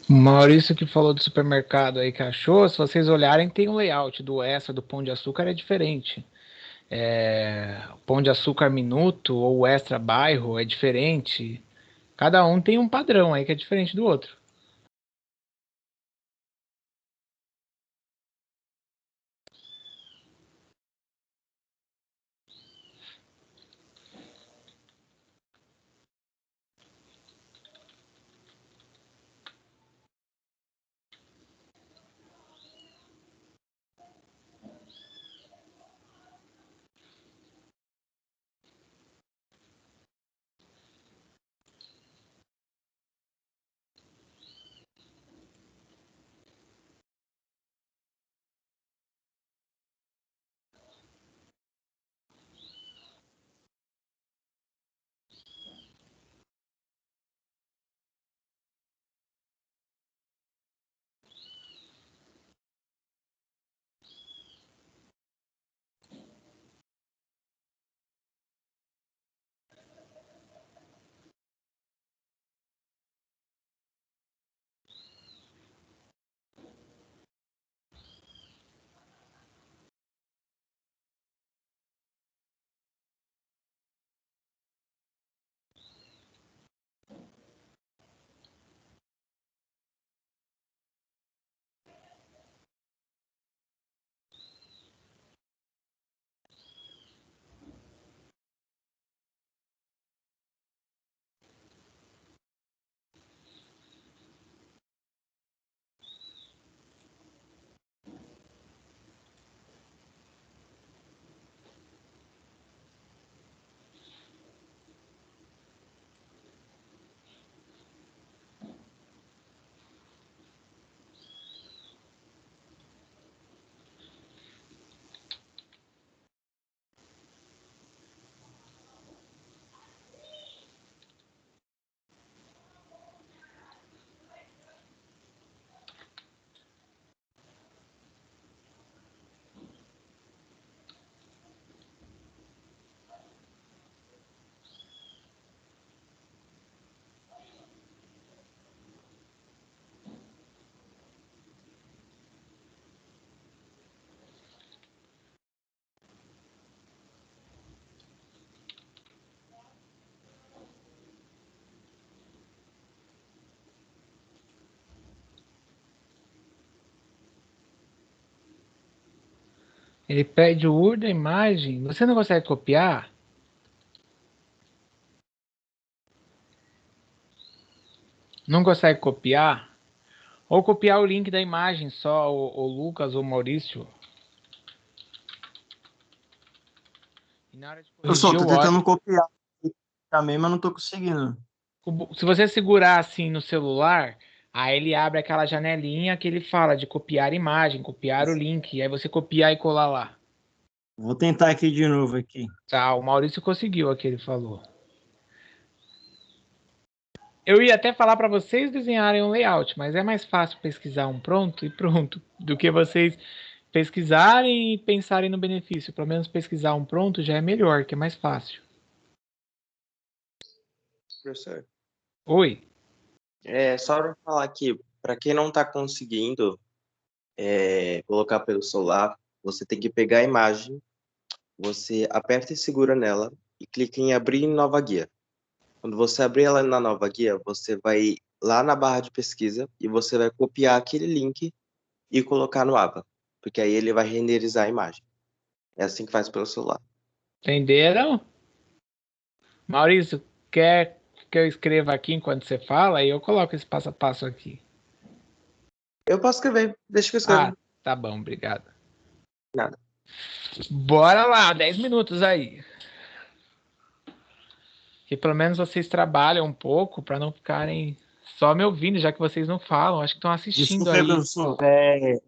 Maurício que falou do supermercado aí que achou, se vocês olharem, tem um layout do Extra, do Pão de Açúcar, é diferente. Pão de Açúcar Minuto ou Extra Bairro é diferente. Cada um tem um padrão aí que é diferente do outro. Ele pede o URL da imagem. Você não consegue copiar? Não consegue copiar? Ou copiar o link da imagem só, o Lucas ou o Maurício. E na hora de Eu só corrigir tô o tentando ódio, copiar também, mas não tô conseguindo. se você segurar assim no celular, aí ele abre aquela janelinha que ele fala de copiar imagem, copiar o link, e aí você copiar e colar lá. Vou tentar aqui de novo aqui. Tá, o Maurício conseguiu aqui, ele falou. Eu ia até falar para vocês desenharem um layout, mas é mais fácil pesquisar um pronto e pronto do que vocês pesquisarem e pensarem no benefício. Pelo menos pesquisar um pronto já é melhor, que é mais fácil. Professor, Oi. só para falar aqui, para quem não está conseguindo colocar pelo celular, você tem que pegar a imagem, você aperta e segura nela e clica em abrir em nova guia. Quando você abrir ela na nova guia, você vai lá na barra de pesquisa e você vai copiar aquele link e colocar no aba, porque aí ele vai renderizar a imagem. É assim que faz pelo celular. Entenderam? Maurício, quer que eu escreva aqui enquanto você fala? E eu coloco esse passo a passo aqui. Eu posso escrever, deixa que eu escrevo. Ah, tá bom, obrigado. Nada. Bora lá, 10 minutos aí. Que pelo menos vocês trabalham um pouco para não ficarem só me ouvindo, já que vocês não falam. Acho que estão assistindo Desculpa aí, aí. professor.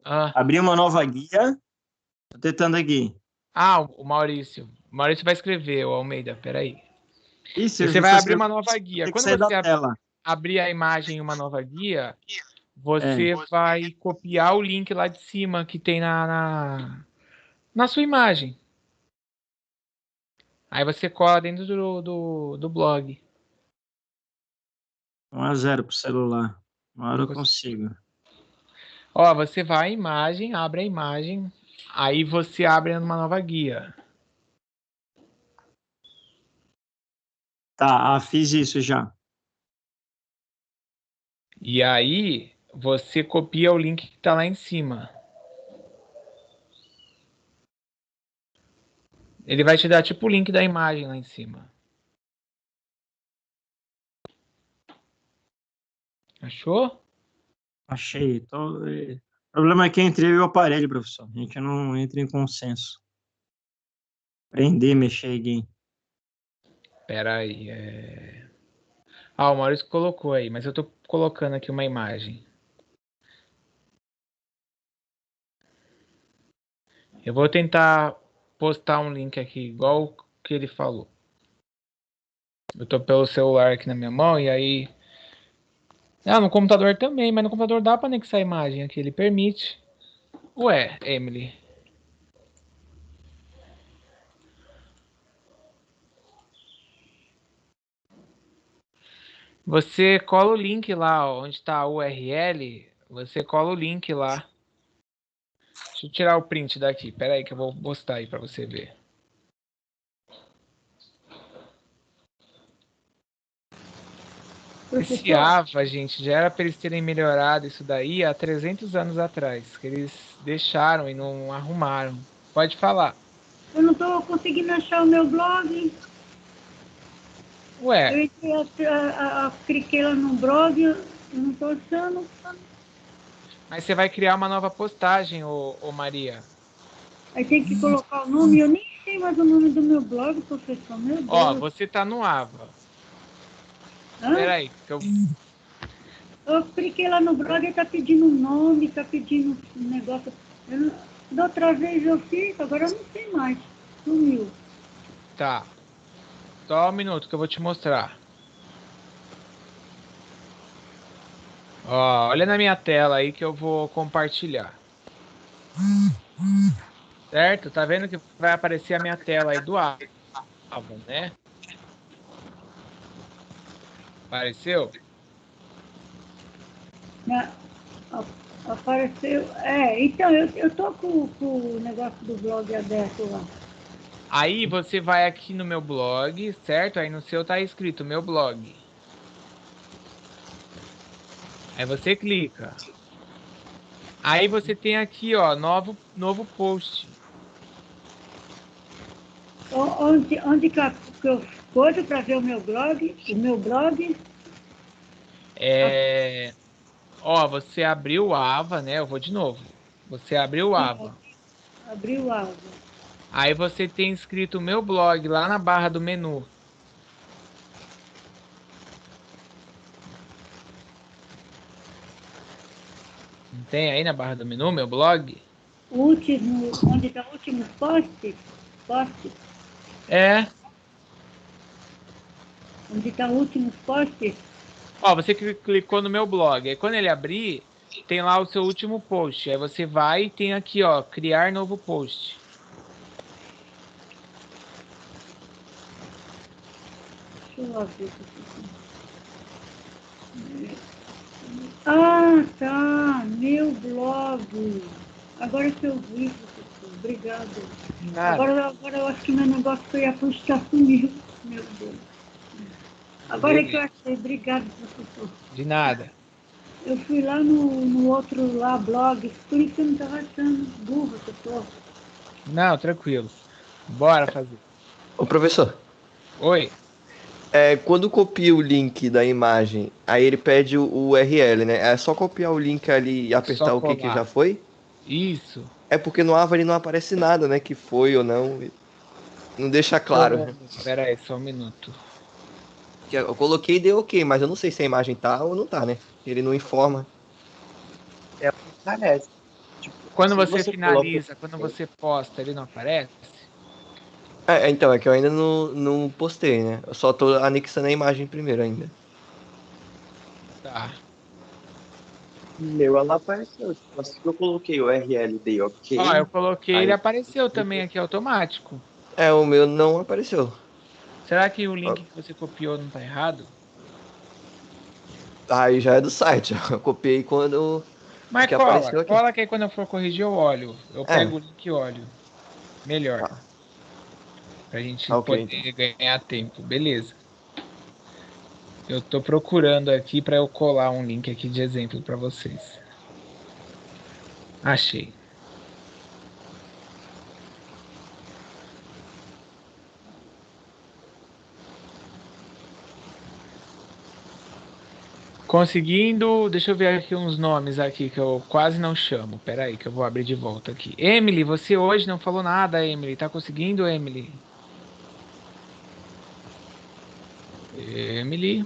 Ah, Abri uma nova guia. Tô tentando aqui. o Maurício. O Maurício vai escrever, o Almeida, peraí. Isso, Você vai abrir uma nova guia. Tem que Quando sair da você tela. abrir a imagem em uma nova guia, É. você vai copiar o link lá de cima que tem na sua imagem. Aí você cola dentro do blog. 1-0 pro celular. Uma hora eu consigo. Ó, você vai à imagem, abre a imagem, aí você abre numa nova guia. Tá, fiz isso já. E aí você copia o link que tá lá em cima. Ele vai te dar tipo o link da imagem lá em cima. Achou? Achei. O problema é que entre eu e o aparelho, professor. A gente não entra em consenso. Prender, mexer alguém. Pera aí. O Maurício colocou aí, mas eu tô colocando aqui uma imagem. Eu vou tentar postar um link aqui, igual o que ele falou. Eu tô pelo celular aqui na minha mão e aí. No computador também, mas no computador dá pra anexar a imagem aqui, ele permite. Ué, Emily. Você cola o link lá, ó, onde tá a URL, você cola o link lá. Deixa eu tirar o print daqui, pera aí que eu vou postar aí pra você ver. Esse AVA, gente, já era para eles terem melhorado isso daí há 300 anos atrás, que eles deixaram e não arrumaram. Pode falar. Eu não estou conseguindo achar o meu blog. Ué, Eu cliquei lá no blog, eu não estou achando. mas você vai criar uma nova postagem, ô Maria. Aí tem que colocar o nome, eu nem sei mais o nome do meu blog, professor, meu Deus. Ó, você tá no AVA. Hã? Peraí, que Eu cliquei lá no blog e tá pedindo um nome, tá pedindo um negócio. Da outra vez eu fiz, agora eu não sei mais. Sumiu. Tá. Só um minuto que eu vou te mostrar. Ó, olha na minha tela aí que eu vou compartilhar. Certo? Tá vendo que vai aparecer a minha tela aí do AVA, né? Apareceu? Apareceu. Então, eu tô com o negócio do blog aberto lá. Aí você vai aqui no meu blog, certo? Aí no seu tá escrito meu blog. Aí você clica. Aí você tem aqui, ó, novo post. Onde que eu coisa para ver o meu blog? O meu blog? Ó, você abriu o AVA, né? Eu vou de novo. Você abriu o AVA. Abriu o aba. Aí você tem escrito meu blog lá na barra do menu. Não tem aí na barra do menu meu blog? Último, onde está o último post? Post? É. Onde está o último post? Ó, você clicou no meu blog. Aí quando ele abrir, tem lá o seu último post. Aí você vai e tem aqui, ó, criar novo post. Deixa eu lá ver. Ah, tá. Meu blog. Agora que eu vi, professor. Obrigado. Agora eu acho que meu negócio foi a postar sumiu. Meu Deus. Agora é que eu achei. Obrigado, professor. De nada. Eu fui lá no outro lá, blog, por isso que eu não estava achando. Burra que eu tô. Não, tranquilo. Bora fazer. Ô, professor, Oi. quando copia o link da imagem, aí ele pede o URL, né? É só copiar o link ali e apertar Só o que colar. já foi? Isso. É porque no AVA ele não aparece nada, né? Que foi ou não. Não deixa claro. Pera aí, só um minuto. Eu coloquei e deu ok, mas eu não sei se a imagem tá ou não tá, né? Ele não informa. Parece. Tipo, Quando se você coloca- finaliza, quando você posta, ele não aparece? Então, é que eu ainda não postei, né? Eu só tô anexando a imagem primeiro ainda. Tá. Meu, ela apareceu. Tipo, assim que eu coloquei o URL, dei ok. Ó, eu coloquei, ele Aí- apareceu também aqui automático. O meu não apareceu. Será que o link que você copiou não tá errado? Aí já é do site. Eu copiei quando Mas que apareceu aqui. cola que aí quando eu for corrigir eu olho. Eu É. pego o link e olho. Melhor. Tá. Pra gente Ok, poder ganhar tempo. Beleza. Eu tô procurando aqui pra eu colar um link aqui de exemplo pra vocês. Achei. Conseguindo, deixa eu ver aqui uns nomes aqui que eu quase não chamo. Pera aí que eu vou abrir de volta aqui. Emily, você hoje não falou nada, Emily. Tá conseguindo, Emily? Emily.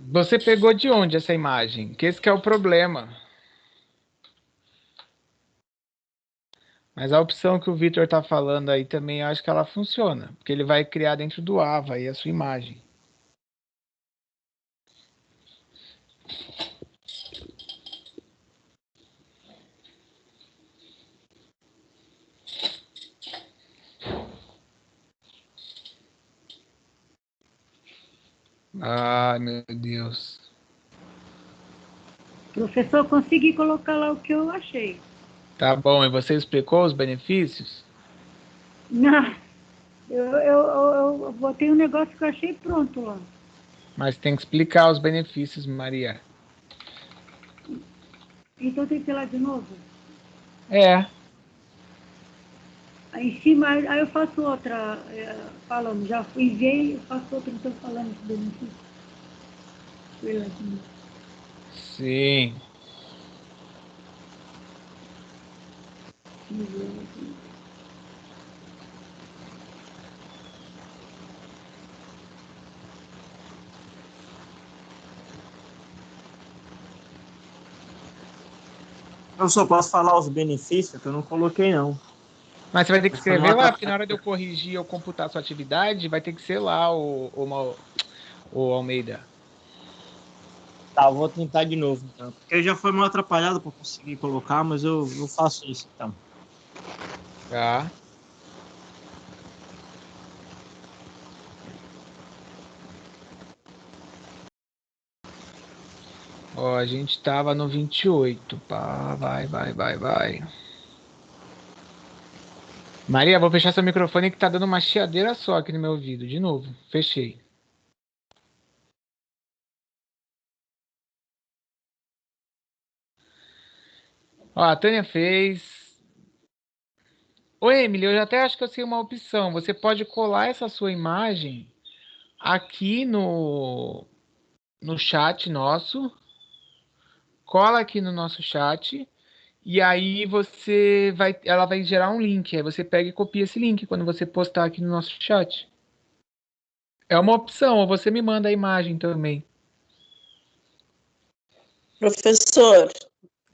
Você pegou de onde essa imagem? Que esse que é o problema. Mas a opção que o Vitor está falando aí também, eu acho que ela funciona. Porque ele vai criar dentro do Ava aí a sua imagem. Ai, meu Deus. Professor, consegui colocar lá o que eu achei. Tá bom, e você explicou os benefícios? Não, eu botei um negócio que eu achei pronto lá. Mas tem que explicar os benefícios, Maria. Então tem que ir lá de novo. É. Aí em cima, aí eu faço outra, falando, já enviei, eu faço outra, então falando de benefício. Fui lá de novo. Sim. Eu só posso falar os benefícios que eu não coloquei, não. Mas você vai ter que Mas foi uma escrever lá, outra- porque na hora de eu corrigir ou computar a sua atividade, vai ter que ser lá o Almeida. Tá, eu vou tentar de novo, então. Porque já foi mal atrapalhado para conseguir colocar, mas eu faço isso, então. Tá? Ó, a gente tava no 28. Pá, vai. Maria, vou fechar seu microfone que tá dando uma chiadeira só aqui no meu ouvido. De novo. Fechei. Ó, a Tânia fez. Ô, Emily, eu até acho que eu sei uma opção. Você pode colar essa sua imagem aqui no chat nosso. Cola aqui no nosso chat. E aí ela vai gerar um link. Aí você pega e copia esse link quando você postar aqui no nosso chat. É uma opção, ou você me manda a imagem também. Professor,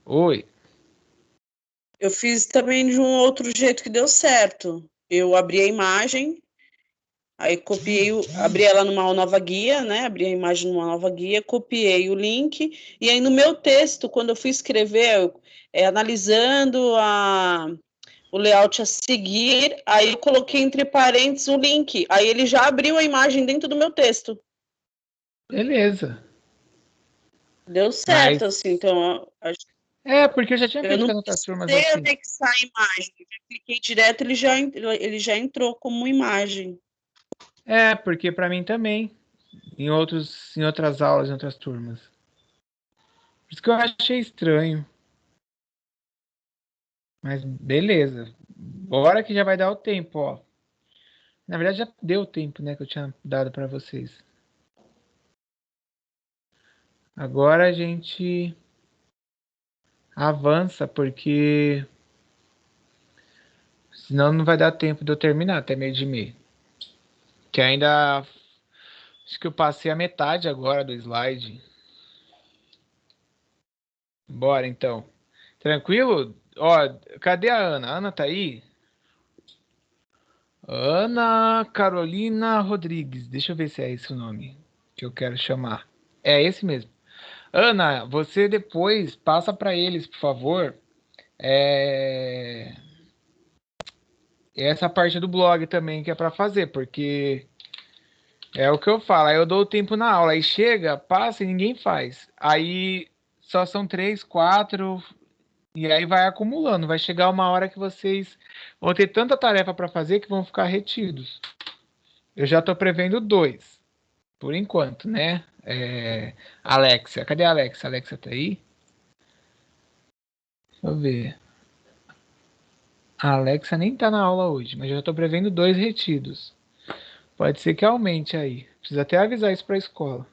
Oi. eu fiz também de um outro jeito que deu certo. Eu abri a imagem Aí abri ela numa nova guia, né? Abri a imagem numa nova guia, copiei o link, e aí no meu texto, quando eu fui escrever, analisando o layout a seguir, aí eu coloquei entre parênteses o link, aí ele já abriu a imagem dentro do meu texto. Beleza. Deu certo, assim, então porque eu já tinha eu feito não com as outras turmas precisei assim. anexar a imagem, eu cliquei direto, ele já entrou como imagem. Porque para mim também, em outras aulas, em outras turmas. Por isso que eu achei estranho. Mas beleza. Bora que já vai dar o tempo, ó. Na verdade já deu o tempo, né, que eu tinha dado para vocês. Agora a gente avança, porque senão não vai dar tempo de eu terminar até 12:30. Que ainda acho que eu passei a metade agora do slide. Bora então. Tranquilo? Ó, cadê a Ana? A Ana tá aí? Ana Carolina Rodrigues. Deixa eu ver se é esse o nome que eu quero chamar. É esse mesmo. Ana, você depois passa para eles, por favor, essa parte do blog também que é para fazer, porque é o que eu falo. Aí eu dou o tempo na aula, aí chega, passa e ninguém faz. Aí só são 3, 4, e aí vai acumulando. Vai chegar uma hora que vocês vão ter tanta tarefa para fazer que vão ficar retidos. Eu já estou prevendo 2, por enquanto, né? Alexia, cadê a Alexia? A Alexia tá aí? Deixa eu ver. A Alexa nem tá na aula hoje, mas eu já tô prevendo 2 retidos. Pode ser que aumente aí. Precisa até avisar isso para a escola.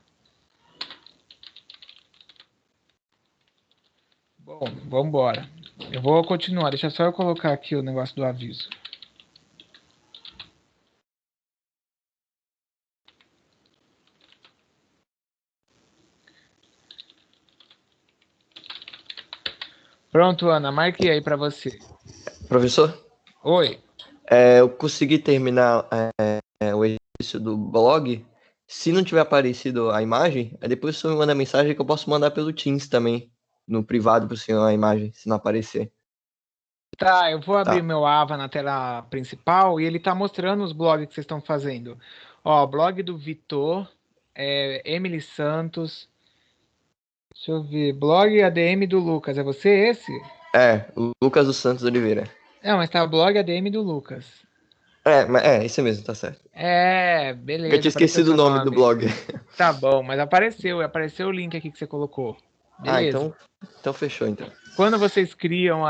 Bom, vamos embora. Eu vou continuar. Deixa só eu colocar aqui o negócio do aviso. Pronto, Ana. Marquei aí para você. Professor, Oi. eu consegui terminar o exercício do blog. Se não tiver aparecido a imagem, aí depois o senhor me manda mensagem que eu posso mandar pelo Teams também, no privado pro senhor a imagem, se não aparecer. Tá, eu vou abrir Tá. meu Ava na tela principal e ele tá mostrando os blogs que vocês estão fazendo. Ó, blog do Vitor, Emily Santos. Deixa eu ver. Blog ADM do Lucas. É você esse? O Lucas dos Santos Oliveira. Não, mas tá blog ADM do Lucas. Isso mesmo, tá certo. Beleza. Eu tinha Apareceu esquecido o seu nome do nome. blog. Tá bom, mas apareceu o link aqui que você colocou. Beleza. Então fechou, então. Quando vocês criam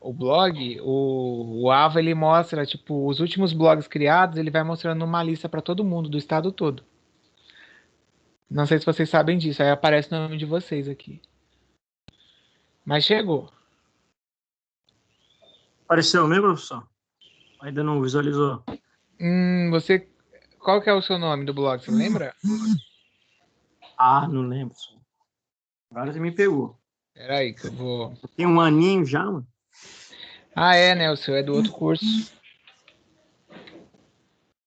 o blog, o Ava ele mostra, tipo, os últimos blogs criados, ele vai mostrando uma lista para todo mundo, do estado todo. Não sei se vocês sabem disso, aí aparece o nome de vocês aqui. Mas chegou. Apareceu mesmo, professor? Ainda não visualizou. Qual que é o seu nome do blog, você lembra? Ah, não lembro. Agora você me pegou. Peraí que eu vou... Tem um aninho já, mano. né, o seu é do outro curso.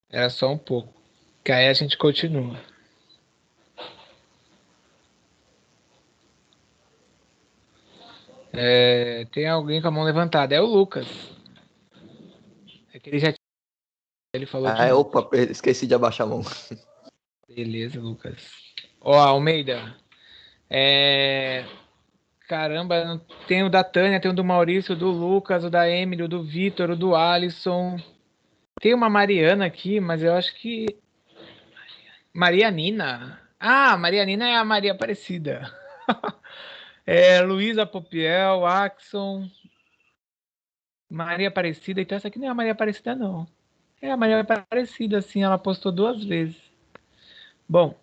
Era só um pouco. Que aí a gente continua. Tem alguém com a mão levantada. É o Lucas. É que ele falou de novo. Opa, esqueci de abaixar a mão. Beleza, Lucas. Ó, Almeida. Caramba, não- tem o da Tânia, tem o do Maurício, o do Lucas, o da Emily, o do Vitor, o do Alisson. Tem uma Mariana aqui, mas eu acho que. Maria Nina. Ah, Maria Nina é a Maria Aparecida. Luísa Popiel, Axon, Maria Aparecida. Então essa aqui não é a Maria Aparecida, não. É a Maria Aparecida, sim, ela postou 2 vezes. Bom,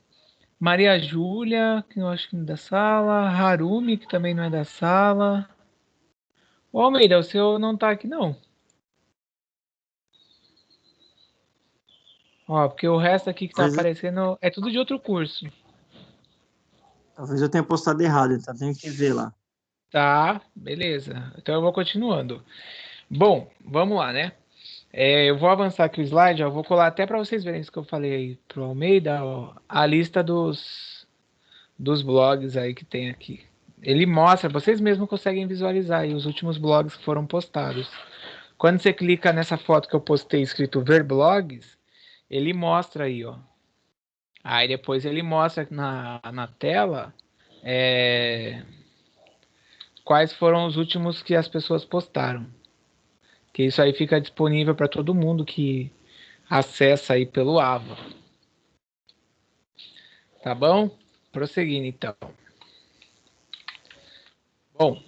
Maria Júlia, que eu acho que não é da sala. Harumi, que também não é da sala. Ô, Almeida, o seu não tá aqui, não. Ó, porque o resto aqui que tá aparecendo é tudo de outro curso. Talvez eu tenha postado errado, então tenho que ver lá. Tá, beleza. Então eu vou continuando. Bom, vamos lá, né? Eu vou avançar aqui o slide, ó, vou colar até para vocês verem isso que eu falei aí pro Almeida, ó, a lista dos blogs aí que tem aqui. Ele mostra, vocês mesmos conseguem visualizar aí os últimos blogs que foram postados. Quando você clica nessa foto que eu postei escrito ver blogs, ele mostra aí, ó. Aí depois ele mostra na tela quais foram os últimos que as pessoas postaram. Que isso aí fica disponível para todo mundo que acessa aí pelo AVA. Tá bom? Prosseguindo então. Bom,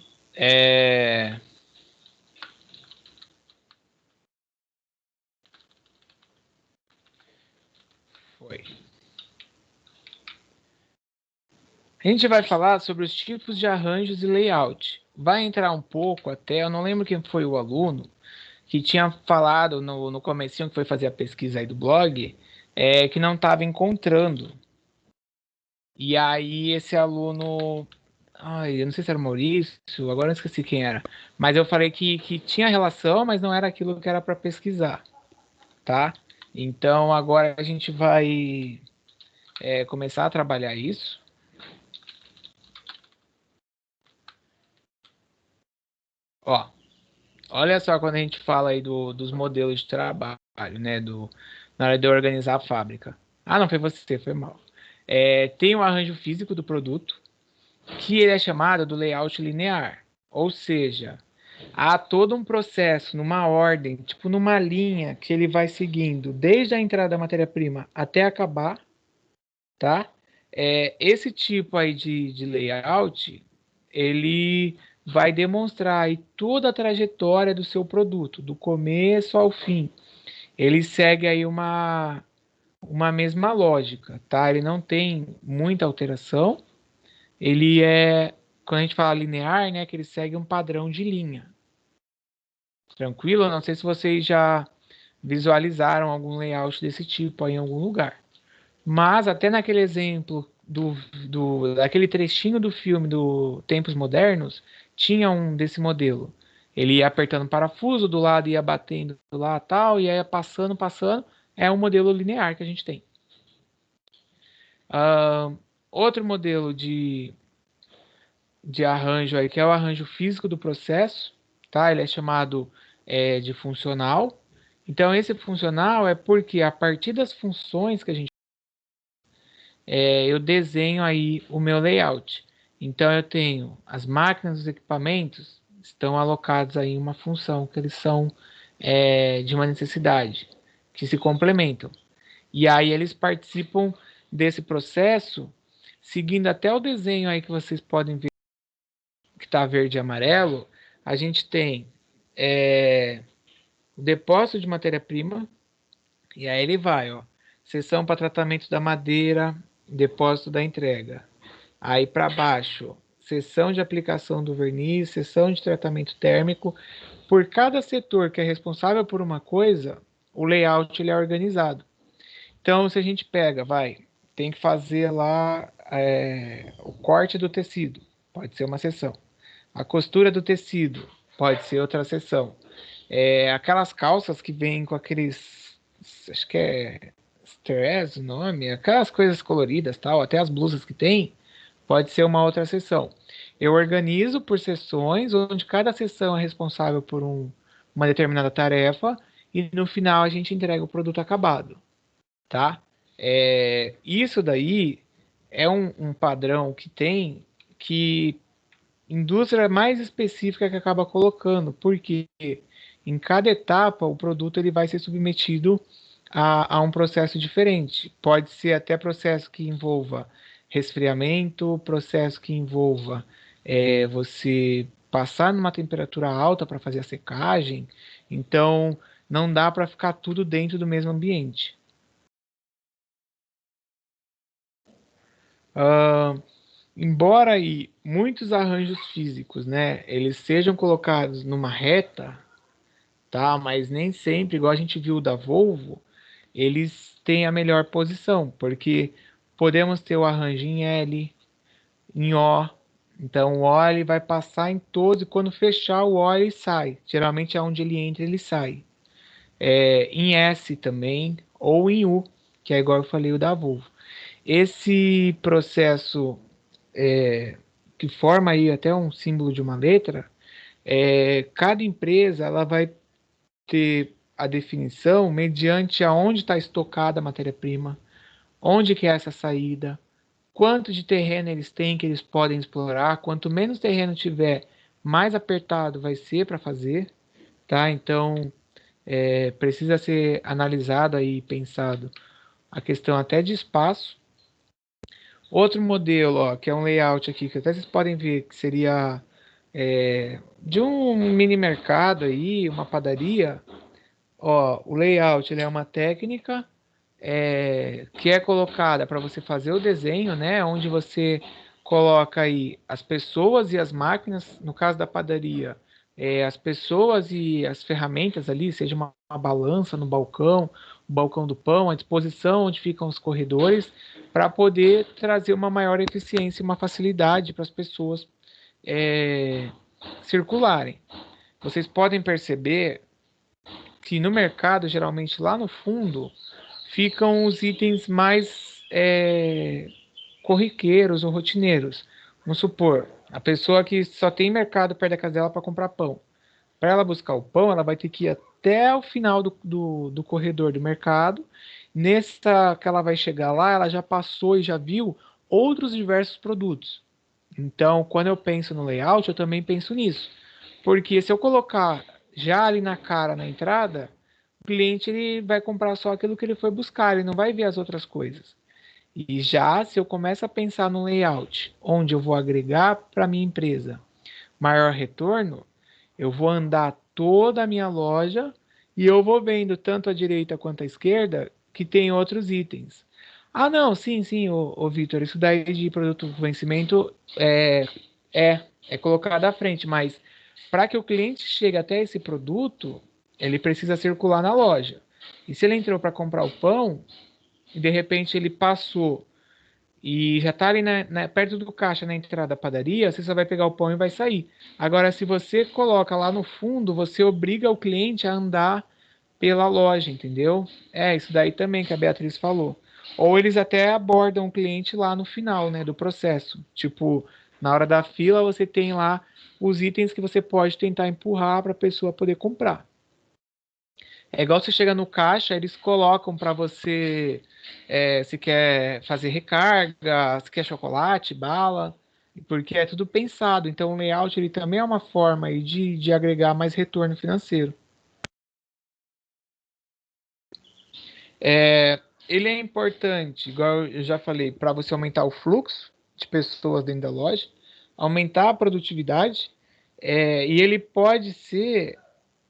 foi. A gente vai falar sobre os tipos de arranjos e layout. Vai entrar um pouco até, eu não lembro quem foi o aluno, que tinha falado no comecinho que foi fazer a pesquisa aí do blog, que não estava encontrando. E aí esse aluno, ai, eu não sei se era o Maurício, agora eu esqueci quem era, mas eu falei que tinha relação, mas não era aquilo que era para pesquisar, tá? Então agora a gente vai começar a trabalhar isso. Ó, olha só quando a gente fala aí dos modelos de trabalho, né? Na hora de organizar a fábrica. Ah, não, foi você, foi mal. Tem o arranjo físico do produto, que ele é chamado do layout linear. Ou seja, há todo um processo numa ordem, tipo numa linha que ele vai seguindo desde a entrada da matéria-prima até acabar, tá? Esse tipo aí de layout, ele vai demonstrar aí toda a trajetória do seu produto, do começo ao fim. Ele segue aí uma mesma lógica, tá? Ele não tem muita alteração. Ele quando a gente fala linear, né, que ele segue um padrão de linha. Tranquilo? Não sei se vocês já visualizaram algum layout desse tipo aí em algum lugar. Mas até naquele exemplo daquele trechinho do filme do Tempos Modernos, tinha um desse modelo. Ele ia apertando parafuso, do lado ia batendo lá tal, e aí ia passando. É um modelo linear que a gente tem. Outro modelo de arranjo aí, que é o arranjo físico do processo, tá? Ele é chamado de funcional. Então, esse funcional é porque a partir das funções que a gente eu desenho aí o meu layout. Então eu tenho as máquinas, os equipamentos estão alocados aí em uma função que eles são de uma necessidade, que se complementam. E aí eles participam desse processo, seguindo até o desenho aí que vocês podem ver que está verde e amarelo. A gente tem o depósito de matéria-prima, e aí ele vai, ó, seção para tratamento da madeira, depósito da entrega. Aí para baixo, seção de aplicação do verniz, seção de tratamento térmico. Por cada setor que é responsável por uma coisa, o layout ele é organizado. Então, se a gente pega, tem que fazer lá o corte do tecido, pode ser uma seção. A costura do tecido, pode ser outra seção. Aquelas calças que vêm com aqueles, acho que é stress o nome, aquelas coisas coloridas, tal, até as blusas que tem, pode ser uma outra seção. Eu organizo por seções, onde cada seção é responsável por uma determinada tarefa, e no final a gente entrega o produto acabado, tá? Isso daí é um padrão que tem que indústria mais específica que acaba colocando, porque em cada etapa o produto ele vai ser submetido a um processo diferente. Pode ser até processo que envolva resfriamento, processo que envolva você passar numa temperatura alta para fazer a secagem. Então, não dá para ficar tudo dentro do mesmo ambiente. Embora aí muitos arranjos físicos, né, eles sejam colocados numa reta, tá? Mas nem sempre, igual a gente viu da Volvo, eles têm a melhor posição, porque podemos ter o arranjo em L, em O. Então o O ele vai passar em todos e quando fechar o O ele sai. Geralmente é onde ele entra, ele sai. em S também, ou em U, que é igual eu falei o da Volvo. Esse processo que forma aí até um símbolo de uma letra, cada empresa ela vai ter a definição mediante aonde está estocada a matéria-prima, onde que é essa saída, quanto de terreno eles têm que eles podem explorar. Quanto menos terreno tiver, mais apertado vai ser para fazer, tá? Então, precisa ser analisado e pensado a questão até de espaço. Outro modelo, ó, que é um layout aqui, que até vocês podem ver que seria de um mini mercado aí, uma padaria. Ó, o layout ele é uma técnica que é colocada para você fazer o desenho, né? Onde você coloca aí as pessoas e as máquinas, no caso da padaria, as pessoas e as ferramentas ali, seja uma balança no balcão, o balcão do pão, a disposição onde ficam os corredores, para poder trazer uma maior eficiência e uma facilidade para as pessoas circularem. Vocês podem perceber que no mercado, geralmente lá no fundo, ficam os itens mais corriqueiros ou rotineiros. Vamos supor, a pessoa que só tem mercado perto da casa dela para comprar pão. Para ela buscar o pão, ela vai ter que ir até o final do corredor do mercado. Nessa que ela vai chegar lá, ela já passou e já viu outros diversos produtos. Então, quando eu penso no layout, eu também penso nisso. Porque se eu colocar já ali na cara, na entrada, o cliente ele vai comprar só aquilo que ele foi buscar, ele não vai ver as outras coisas. E já se eu começo a pensar no layout, onde eu vou agregar para minha empresa maior retorno, eu vou andar toda a minha loja e eu vou vendo tanto à direita quanto à esquerda que tem outros itens. Ah, não, sim, ô Vitor, isso daí de produto vencimento é colocado à frente, mas para que o cliente chegue até esse produto, ele precisa circular na loja. E se ele entrou para comprar o pão, e de repente ele passou e já está ali perto do caixa na entrada da padaria, você só vai pegar o pão e vai sair. Agora, se você coloca lá no fundo, você obriga o cliente a andar pela loja, entendeu? Isso daí também que a Beatriz falou. Ou eles até abordam o cliente lá no final, né, do processo. Tipo, na hora da fila, você tem lá os itens que você pode tentar empurrar para a pessoa poder comprar. É igual você chega no caixa, eles colocam para você se quer fazer recarga, se quer chocolate, bala, porque é tudo pensado. Então, o layout ele também é uma forma aí de agregar mais retorno financeiro. Ele é importante, igual eu já falei, para você aumentar o fluxo de pessoas dentro da loja, aumentar a produtividade, e ele pode ser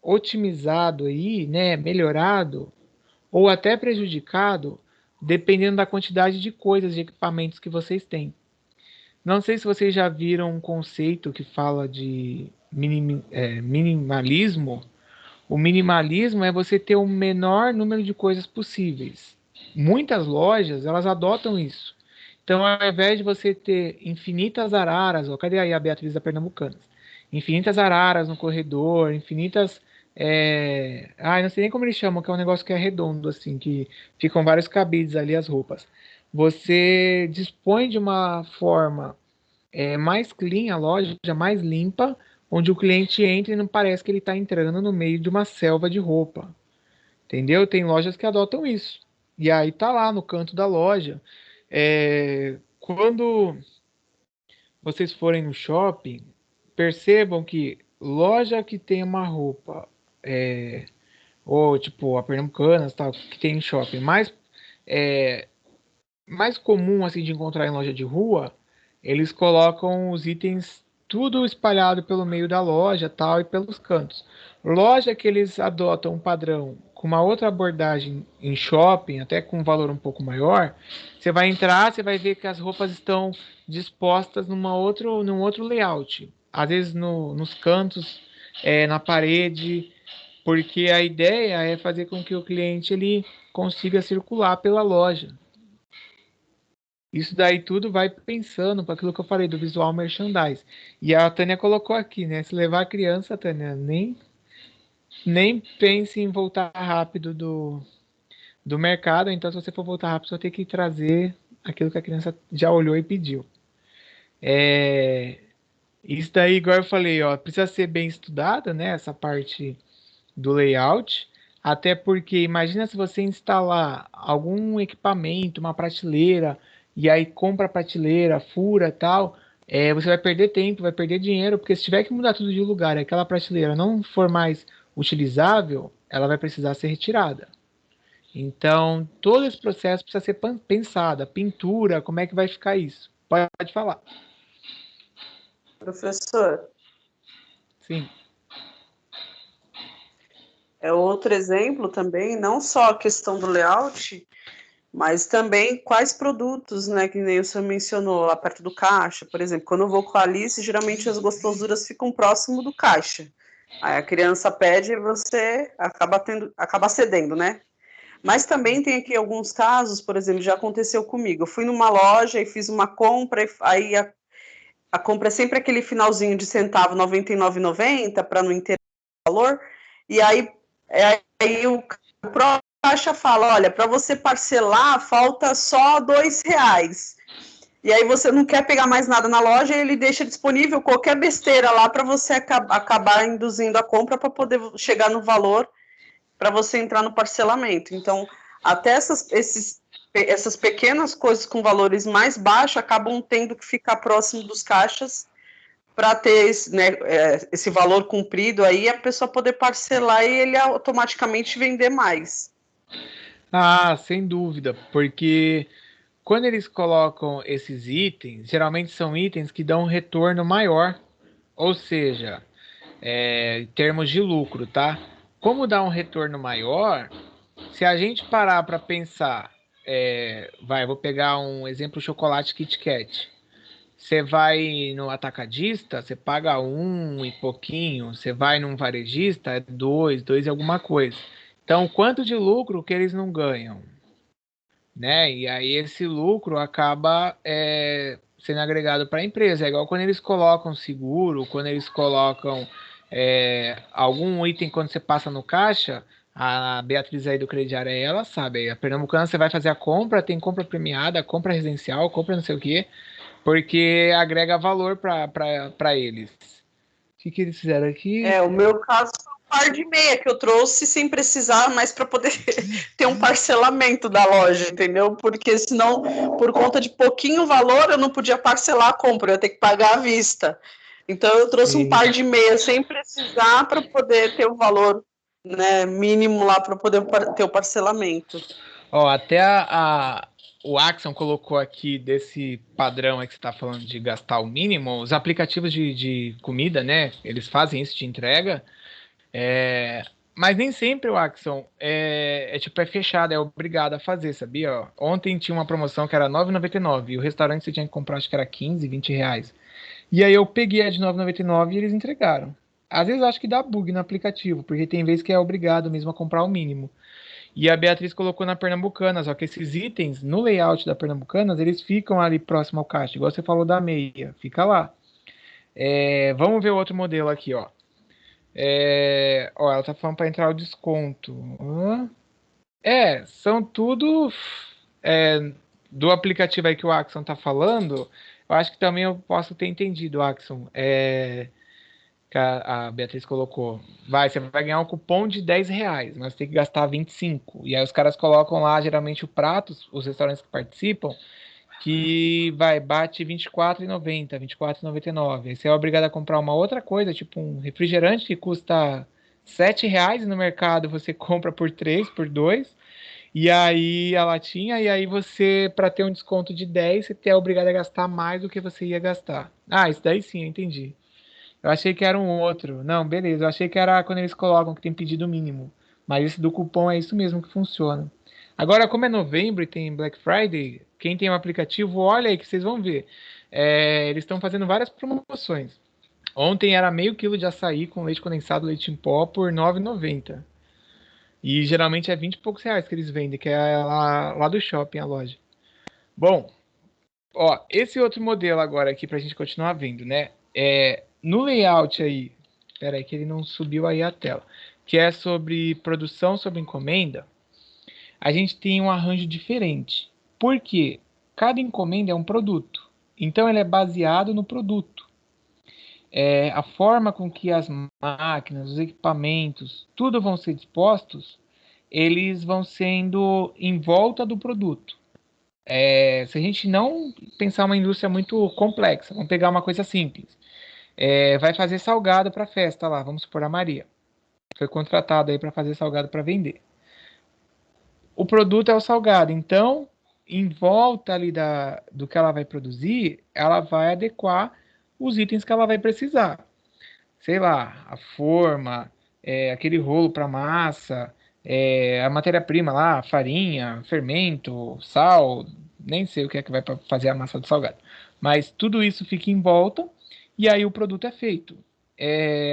otimizado aí, né, melhorado ou até prejudicado, dependendo da quantidade de coisas, de equipamentos que vocês têm. Não sei se vocês já viram um conceito que fala de minimalismo. O minimalismo é você ter o menor número de coisas possíveis. Muitas lojas, elas adotam isso. Então, ao invés de você ter infinitas araras, cadê aí a Beatriz da Pernambucanas? Infinitas araras no corredor, infinitas... não sei nem como eles chamam, que é um negócio que é redondo, assim, que ficam vários cabides ali as roupas. Você dispõe de uma forma mais clean a loja, mais limpa, onde o cliente entra e não parece que ele está entrando no meio de uma selva de roupa. Entendeu? Tem lojas que adotam isso. E aí tá lá no canto da loja. Quando vocês forem no shopping, percebam que loja que tem uma roupa, ou tipo a Pernambucanas, tal, que tem em shopping, mais comum assim de encontrar em loja de rua, eles colocam os itens tudo espalhado pelo meio da loja, tal, e pelos cantos. Loja que eles adotam um padrão com uma outra abordagem em shopping, até com um valor um pouco maior, você vai entrar, você vai ver que as roupas estão dispostas num outro layout. Às vezes nos cantos, na parede, porque a ideia é fazer com que o cliente ele consiga circular pela loja. Isso daí tudo vai pensando para aquilo que eu falei do visual merchandise. E a Tânia colocou aqui, né? Se levar a criança, Tânia, nem nem pense em voltar rápido do mercado. Então, se você for voltar rápido, você vai ter que trazer aquilo que a criança já olhou e pediu. Isso daí, igual eu falei, ó, precisa ser bem estudada, né? Essa parte do layout. Até porque, imagina se você instalar algum equipamento, uma prateleira, e aí compra a prateleira, fura tal, você vai perder tempo, vai perder dinheiro, porque se tiver que mudar tudo de lugar e aquela prateleira não for mais utilizável, ela vai precisar ser retirada. Então, todo esse processo precisa ser pensado. A pintura, como é que vai ficar isso? Pode falar. Professor, Sim. é outro exemplo também, não só a questão do layout, mas também quais produtos, né, que nem o senhor mencionou lá perto do caixa. Por exemplo, quando eu vou com a Alice, geralmente as gostosuras ficam próximo do caixa. Aí a criança pede e você acaba cedendo, né? Mas também tem aqui alguns casos, por exemplo, já aconteceu comigo. Eu fui numa loja e fiz uma compra, e aí a compra é sempre aquele finalzinho de centavo, R$ 99,90, para não ter valor. E aí o próprio caixa fala, olha, para você parcelar, falta só R$ 2. E aí você não quer pegar mais nada na loja e ele deixa disponível qualquer besteira lá para você acabar induzindo a compra para poder chegar no valor para você entrar no parcelamento. Então, até essas pequenas coisas com valores mais baixos acabam tendo que ficar próximo dos caixas para ter esse valor cumprido aí, a pessoa poder parcelar e ele automaticamente vender mais. Ah, sem dúvida, porque quando eles colocam esses itens, geralmente são itens que dão um retorno maior, ou seja, em termos de lucro, tá? Como dá um retorno maior, se a gente parar para pensar, vou pegar um exemplo, chocolate Kit Kat. Você vai no atacadista, você paga um e pouquinho. Você vai num varejista, é dois e alguma coisa. Então, quanto de lucro que eles não ganham, né? E aí esse lucro acaba sendo agregado para a empresa. É igual quando eles colocam seguro, quando eles colocam algum item quando você passa no caixa. A Beatriz aí do crediário, ela sabe. Aí a Pernambucana, você vai fazer a compra, tem compra premiada, compra residencial, compra não sei o quê, porque agrega valor para eles. O que eles fizeram aqui? O meu caso foi um par de meia que eu trouxe sem precisar, mas para poder ter um parcelamento da loja, entendeu? Porque senão, por conta de pouquinho valor, eu não podia parcelar a compra, eu ia ter que pagar à vista. Então eu trouxe um par de meia sem precisar para poder ter o valor, né, mínimo lá para poder ter o parcelamento. Ó, até o Axon colocou aqui desse padrão aí que você está falando de gastar o mínimo, os aplicativos de comida, né? Eles fazem isso de entrega. Mas nem sempre o Axon é fechado, é obrigado a fazer, sabia? Ó, ontem tinha uma promoção que era R$ 9,99 e o restaurante você tinha que comprar, acho que era 15, 20 reais. E aí eu peguei a de R$ 9,99 e eles entregaram. Às vezes eu acho que dá bug no aplicativo, porque tem vezes que é obrigado mesmo a comprar o mínimo. E a Beatriz colocou na Pernambucanas, só que esses itens, no layout da Pernambucanas, eles ficam ali próximo ao caixa, igual você falou da meia, fica lá. Vamos ver o outro modelo aqui, ó. Ela tá falando para entrar o desconto. São tudo do aplicativo aí que o Axon tá falando. Eu acho que também eu posso ter entendido, Axon. Que a Beatriz colocou. Você vai ganhar um cupom de R$ 10, mas tem que gastar 25. E aí os caras colocam lá, geralmente, o prato, os restaurantes que participam, que bate R$ 24,90, R$ 24,99. Aí você é obrigado a comprar uma outra coisa, tipo um refrigerante que custa R$ 7 no mercado, você compra por 3, por 2. E aí a latinha, e aí você, para ter um desconto de 10, você é obrigado a gastar mais do que você ia gastar. Ah, isso daí sim, eu entendi. Eu achei que era um outro. Não, beleza. Eu achei que era quando eles colocam que tem pedido mínimo. Mas esse do cupom é isso mesmo que funciona. Agora, como é novembro e tem Black Friday, quem tem o aplicativo, olha aí que vocês vão ver. Eles estão fazendo várias promoções. Ontem era meio quilo de açaí com leite condensado, leite em pó por R$ 9,90. E geralmente é 20 e poucos reais que eles vendem, que é lá do shopping a loja. Bom, ó, esse outro modelo agora aqui pra gente continuar vendo, né? No layout aí, pera aí que ele não subiu aí a tela. que é sobre produção sob encomenda, a gente tem um arranjo diferente. Por quê? Cada encomenda é um produto. Então, ele é baseado no produto. A forma com que as máquinas, os equipamentos, tudo vão ser dispostos, eles vão sendo em volta do produto. Se a gente não pensar uma indústria muito complexa, vamos pegar uma coisa simples. Vai fazer salgado para festa lá, vamos supor a Maria. Foi contratada aí para fazer salgado para vender. O produto é o salgado, então, em volta ali do que ela vai produzir, ela vai adequar os itens que ela vai precisar. Sei lá, a forma, aquele rolo para massa, a matéria-prima lá, farinha, fermento, sal, nem sei o que é que vai para fazer a massa do salgado. Mas tudo isso fica em volta e aí o produto é feito.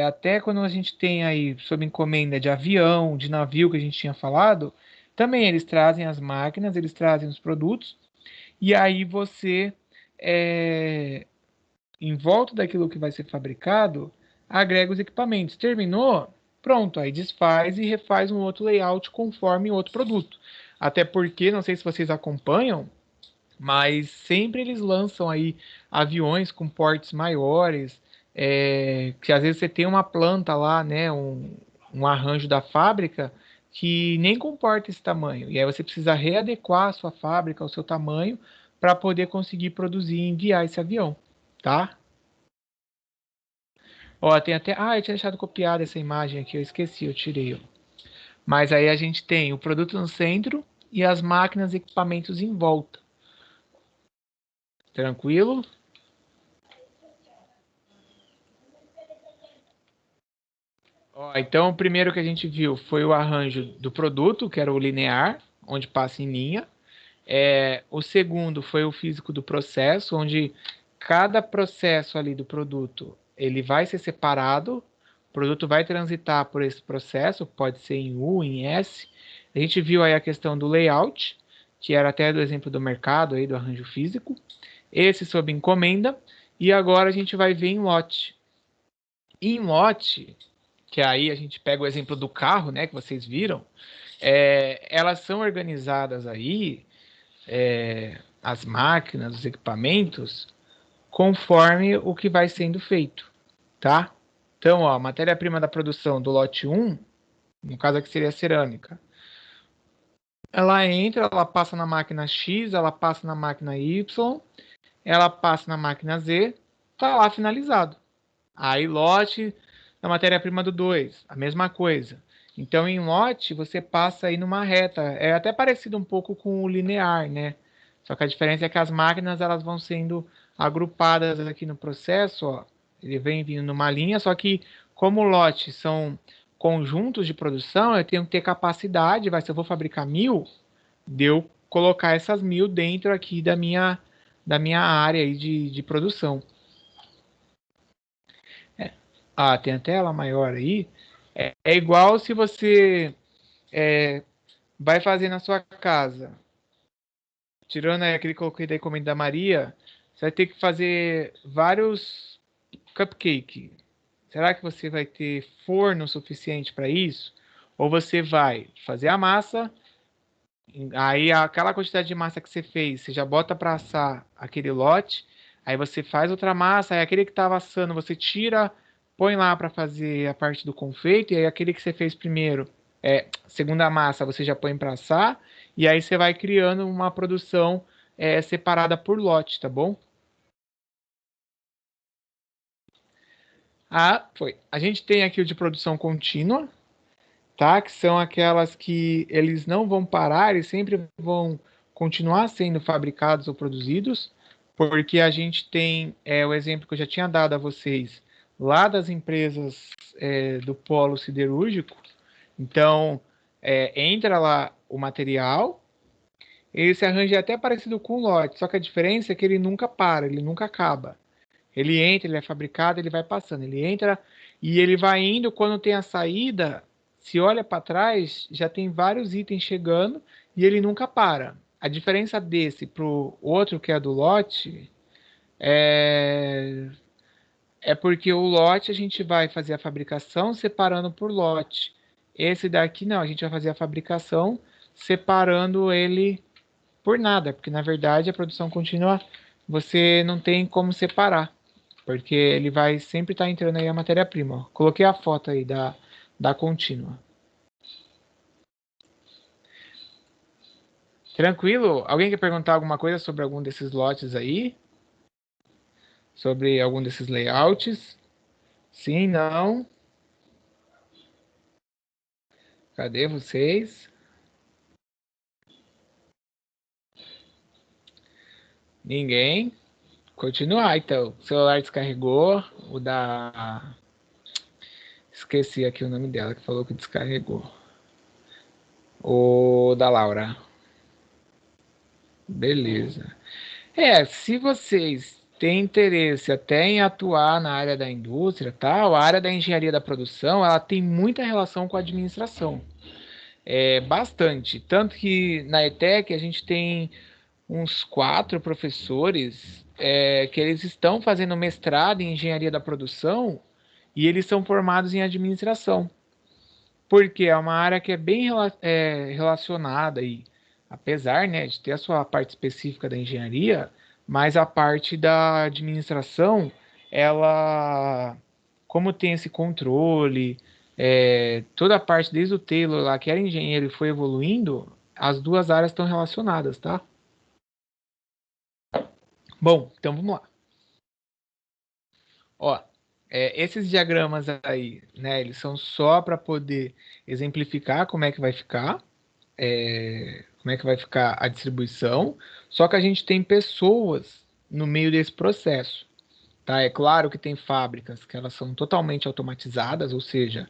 Até quando a gente tem aí sob encomenda de avião, de navio que a gente tinha falado, também eles trazem as máquinas, eles trazem os produtos e aí você, em volta daquilo que vai ser fabricado, agrega os equipamentos. Terminou? Pronto, aí desfaz e refaz um outro layout conforme outro produto. Até porque, não sei se vocês acompanham, mas sempre eles lançam aí aviões com portes maiores, que às vezes você tem uma planta lá, né, um arranjo da fábrica que nem comporta esse tamanho. E aí você precisa readequar a sua fábrica ao seu tamanho para poder conseguir produzir e enviar esse avião, tá? Ó, tem até. Ah, eu tinha deixado copiada essa imagem aqui, eu esqueci, eu tirei. Ó. Mas aí a gente tem o produto no centro e as máquinas e equipamentos em volta. Tranquilo? Ó, então, o primeiro que a gente viu foi o arranjo do produto, que era o linear, onde passa em linha. O segundo foi o físico do processo, onde cada processo ali do produto ele vai ser separado. O produto vai transitar por esse processo, pode ser em U, em S. A gente viu aí a questão do layout, que era até do exemplo do mercado, aí do arranjo físico. Esse sob encomenda. E agora a gente vai ver em lote. Em lote, que aí a gente pega o exemplo do carro, né, que vocês viram, elas são organizadas aí, as máquinas, os equipamentos, conforme o que vai sendo feito, tá? Então, ó, a matéria-prima da produção do lote 1, no caso aqui seria a cerâmica, ela entra, ela passa na máquina X, ela passa na máquina Y, ela passa na máquina Z, tá lá finalizado. Aí lote da matéria-prima do 2, a mesma coisa. Então, em lote, você passa aí numa reta. É até parecido um pouco com o linear, né? Só que a diferença é que as máquinas elas vão sendo agrupadas aqui no processo, ó. Ele vem vindo numa linha, só que como lotes são conjuntos de produção, eu tenho que ter capacidade, se eu vou fabricar 1000, de eu colocar essas 1000 dentro aqui da minha área aí de produção. Tem a tela maior aí. É igual se você vai fazer na sua casa. Tirando aí aquele que eu coloquei da encomenda da Maria, você vai ter que fazer vários cupcake. Será que você vai ter forno suficiente para isso? Ou você vai fazer a massa, aí aquela quantidade de massa que você fez, você já bota para assar aquele lote, aí você faz outra massa, aí aquele que estava assando você tira, põe lá para fazer a parte do confeito, e aí aquele que você fez primeiro, segunda massa, você já põe para assar, e aí você vai criando uma produção separada por lote, tá bom? Foi. A gente tem aqui o de produção contínua, tá? Que são aquelas que eles não vão parar, eles sempre vão continuar sendo fabricados ou produzidos, porque a gente tem o exemplo que eu já tinha dado a vocês lá das empresas do polo siderúrgico. Então, entra lá o material, esse arranjo é até parecido com o lote, só que a diferença é que ele nunca para, ele nunca acaba. Ele entra, ele é fabricado, ele vai passando, ele entra e ele vai indo. Quando tem a saída, se olha para trás, já tem vários itens chegando e ele nunca para. A diferença desse para o outro, que é do lote, é porque o lote a gente vai fazer a fabricação separando por lote. Esse daqui não, a gente vai fazer a fabricação separando ele por nada, porque na verdade a produção contínua você não tem como separar, porque ele vai sempre estar entrando aí a matéria-prima. Ó. Coloquei a foto aí da contínua. Tranquilo? Alguém quer perguntar alguma coisa sobre algum desses lotes aí? Sobre algum desses layouts? Sim, não? Cadê vocês? Ninguém? Continuar, então. O celular descarregou. O da... Esqueci aqui o nome dela, que falou que descarregou. O da Laura. Beleza. Se vocês têm interesse até em atuar na área da indústria, tal, a área da engenharia da produção, ela tem muita relação com a administração. Bastante. Tanto que na ETEC a gente tem uns 4 professores que eles estão fazendo mestrado em engenharia da produção e eles são formados em administração. Porque é uma área que é bem relacionada e apesar, né, de ter a sua parte específica da engenharia, mas a parte da administração, ela, como tem esse controle, toda a parte desde o Taylor lá, que era engenheiro e foi evoluindo, as duas áreas estão relacionadas, tá? Bom, então vamos lá. Ó, esses diagramas aí, né, eles são só para poder exemplificar como é que vai ficar, como é que vai ficar a distribuição, só que a gente tem pessoas no meio desse processo, tá? É claro que tem fábricas que elas são totalmente automatizadas, ou seja,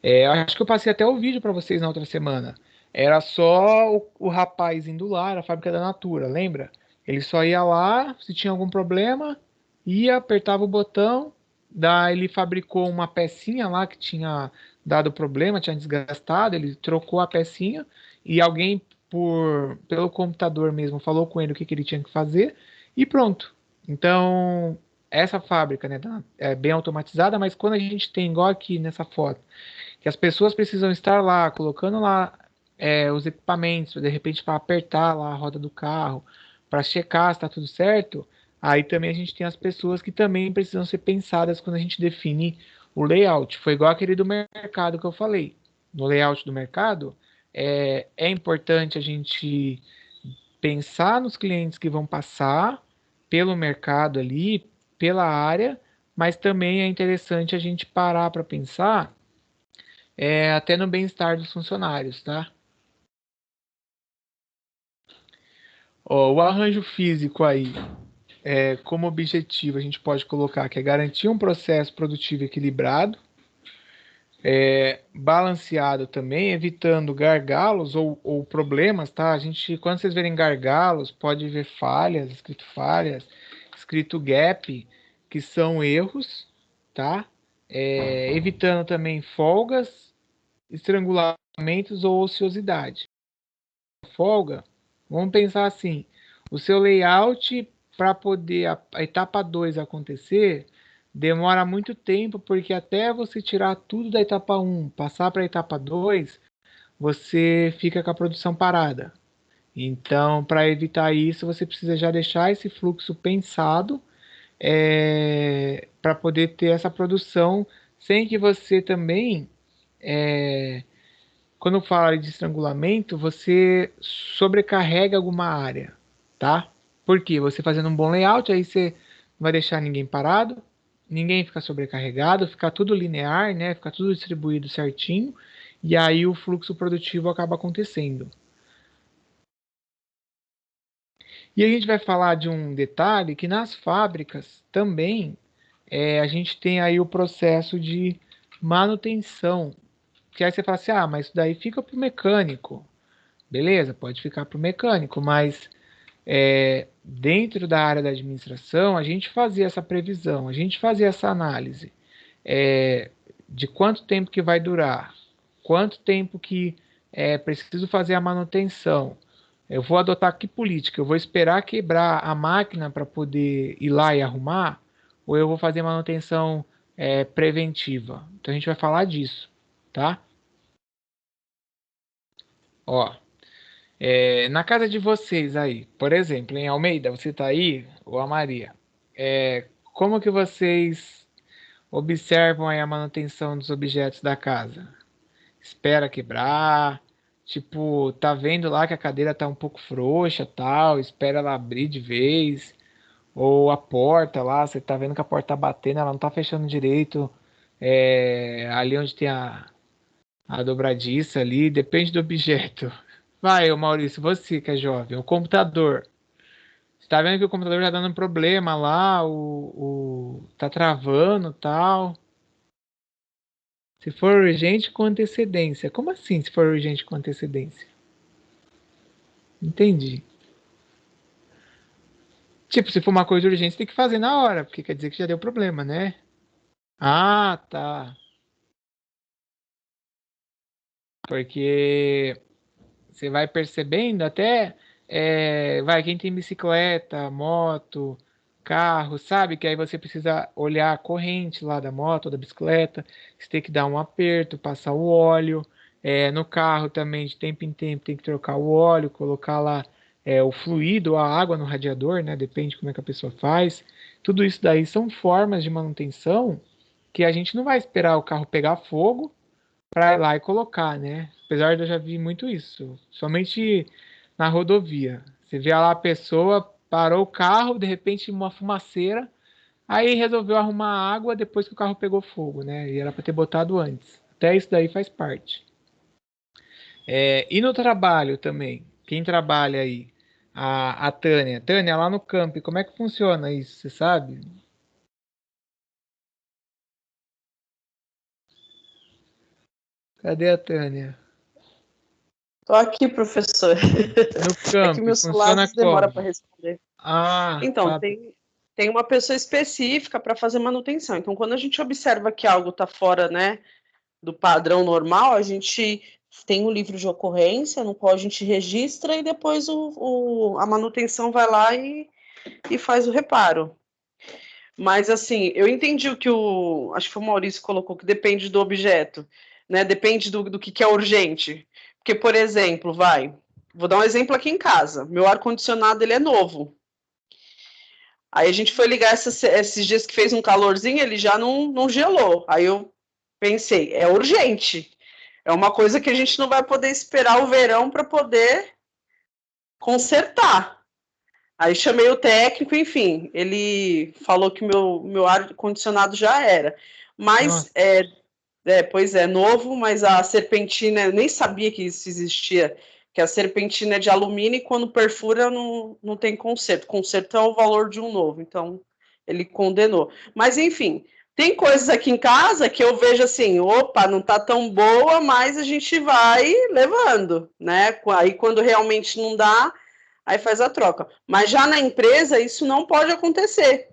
eu acho que eu passei até o vídeo para vocês na outra semana. Era só o rapaz indo lá, era a fábrica da Natura, lembra? Ele só ia lá, se tinha algum problema, ia, apertava o botão, daí ele fabricou uma pecinha lá que tinha dado problema, tinha desgastado, ele trocou a pecinha e alguém pelo computador mesmo falou com ele o que ele tinha que fazer e pronto. Então, essa fábrica, né, é bem automatizada, mas quando a gente tem, igual aqui nessa foto, que as pessoas precisam estar lá, colocando lá os equipamentos, de repente para apertar lá a roda do carro, para checar se está tudo certo, aí também a gente tem as pessoas que também precisam ser pensadas quando a gente define o layout. Foi igual aquele do mercado que eu falei. No layout do mercado, é importante a gente pensar nos clientes que vão passar pelo mercado ali, pela área, mas também é interessante a gente parar para pensar até no bem-estar dos funcionários, tá? Ó, o arranjo físico aí, como objetivo, a gente pode colocar que é garantir um processo produtivo equilibrado, balanceado também, evitando gargalos ou problemas, tá? Quando vocês verem gargalos, pode ver falhas, escrito gap, que são erros, tá? Evitando também folgas, estrangulamentos ou ociosidade. Folga, vamos pensar assim, o seu layout para poder a etapa 2 acontecer, demora muito tempo, porque até você tirar tudo da etapa 1, passar para a etapa 2, você fica com a produção parada. Então, para evitar isso, você precisa já deixar esse fluxo pensado para poder ter essa produção, sem que você também quando fala de estrangulamento, você sobrecarrega alguma área, tá? Por quê? Você fazendo um bom layout, aí você não vai deixar ninguém parado, ninguém fica sobrecarregado, fica tudo linear, né? Fica tudo distribuído certinho, e aí o fluxo produtivo acaba acontecendo. E a gente vai falar de um detalhe que nas fábricas também a gente tem aí o processo de manutenção. Que aí você fala assim, mas isso daí fica para o mecânico. Beleza, pode ficar para o mecânico, mas dentro da área da administração, a gente fazia essa previsão, a gente fazia essa análise de quanto tempo que vai durar, quanto tempo que preciso fazer a manutenção. Eu vou adotar que política? Eu vou esperar quebrar a máquina para poder ir lá e arrumar? Ou eu vou fazer manutenção preventiva? Então a gente vai falar disso, tá? Ó, na casa de vocês aí, por exemplo, em Almeida, você tá aí, ou a Maria, como que vocês observam aí a manutenção dos objetos da casa? Espera quebrar, tipo, tá vendo lá que a cadeira tá um pouco frouxa, tal, espera ela abrir de vez, ou a porta lá, você tá vendo que a porta tá batendo, ela não tá fechando direito, ali onde tem a dobradiça ali, depende do objeto. Vai, ô Maurício, você que é jovem, o computador. Você tá vendo que o computador já dando problema lá, tá travando, tal. Se for urgente com antecedência. Como assim, se for urgente com antecedência? Entendi. Tipo, se for uma coisa urgente, você tem que fazer na hora, porque quer dizer que já deu problema, né? Ah, tá. Porque você vai percebendo até, vai, quem tem bicicleta, moto, carro, sabe? Que aí você precisa olhar a corrente lá da moto ou da bicicleta, você tem que dar um aperto, passar o óleo. No carro também, de tempo em tempo, tem que trocar o óleo, colocar lá o fluido, a água no radiador, né? Depende como é que a pessoa faz. Tudo isso daí são formas de manutenção que a gente não vai esperar o carro pegar fogo para ir lá e colocar, né? Apesar de eu já vi muito isso, somente na rodovia. Você vê lá a pessoa parou o carro, de repente uma fumaceira, aí resolveu arrumar água depois que o carro pegou fogo, né? E era para ter botado antes. Até isso daí faz parte. E no trabalho também, quem trabalha aí? A Tânia. Tânia, lá no campo, como é que funciona isso? Você sabe? Cadê a Tânia? Tô aqui, professor. No É que campo, meu celular às funciona vezes demora como? para responder. Ah, Então, tá. tem uma pessoa específica para fazer manutenção. Então, quando a gente observa que algo está fora, né, do padrão normal, a gente tem um livro de ocorrência no qual a gente registra e depois a manutenção vai lá e faz o reparo. Mas, assim, eu entendi o que acho que foi o Maurício que colocou, que depende do objeto, né? Depende do que é urgente. Porque, por exemplo, vou dar um exemplo aqui em casa. Meu ar-condicionado, ele é novo. Aí a gente foi ligar esses dias que fez um calorzinho, ele já não gelou. Aí eu pensei, é urgente. É uma coisa que a gente não vai poder esperar o verão para poder consertar. Aí chamei o técnico, enfim, ele falou que meu ar-condicionado já era. Mas, Nossa. pois é, novo, mas a serpentina, eu nem sabia que isso existia, que a serpentina é de alumínio e quando perfura não tem conserto. Conserto é o valor de um novo, então ele condenou. Mas, enfim, tem coisas aqui em casa que eu vejo assim, opa, não tá tão boa, mas a gente vai levando, né? Aí quando realmente não dá, aí faz a troca. Mas já na empresa, isso não pode acontecer.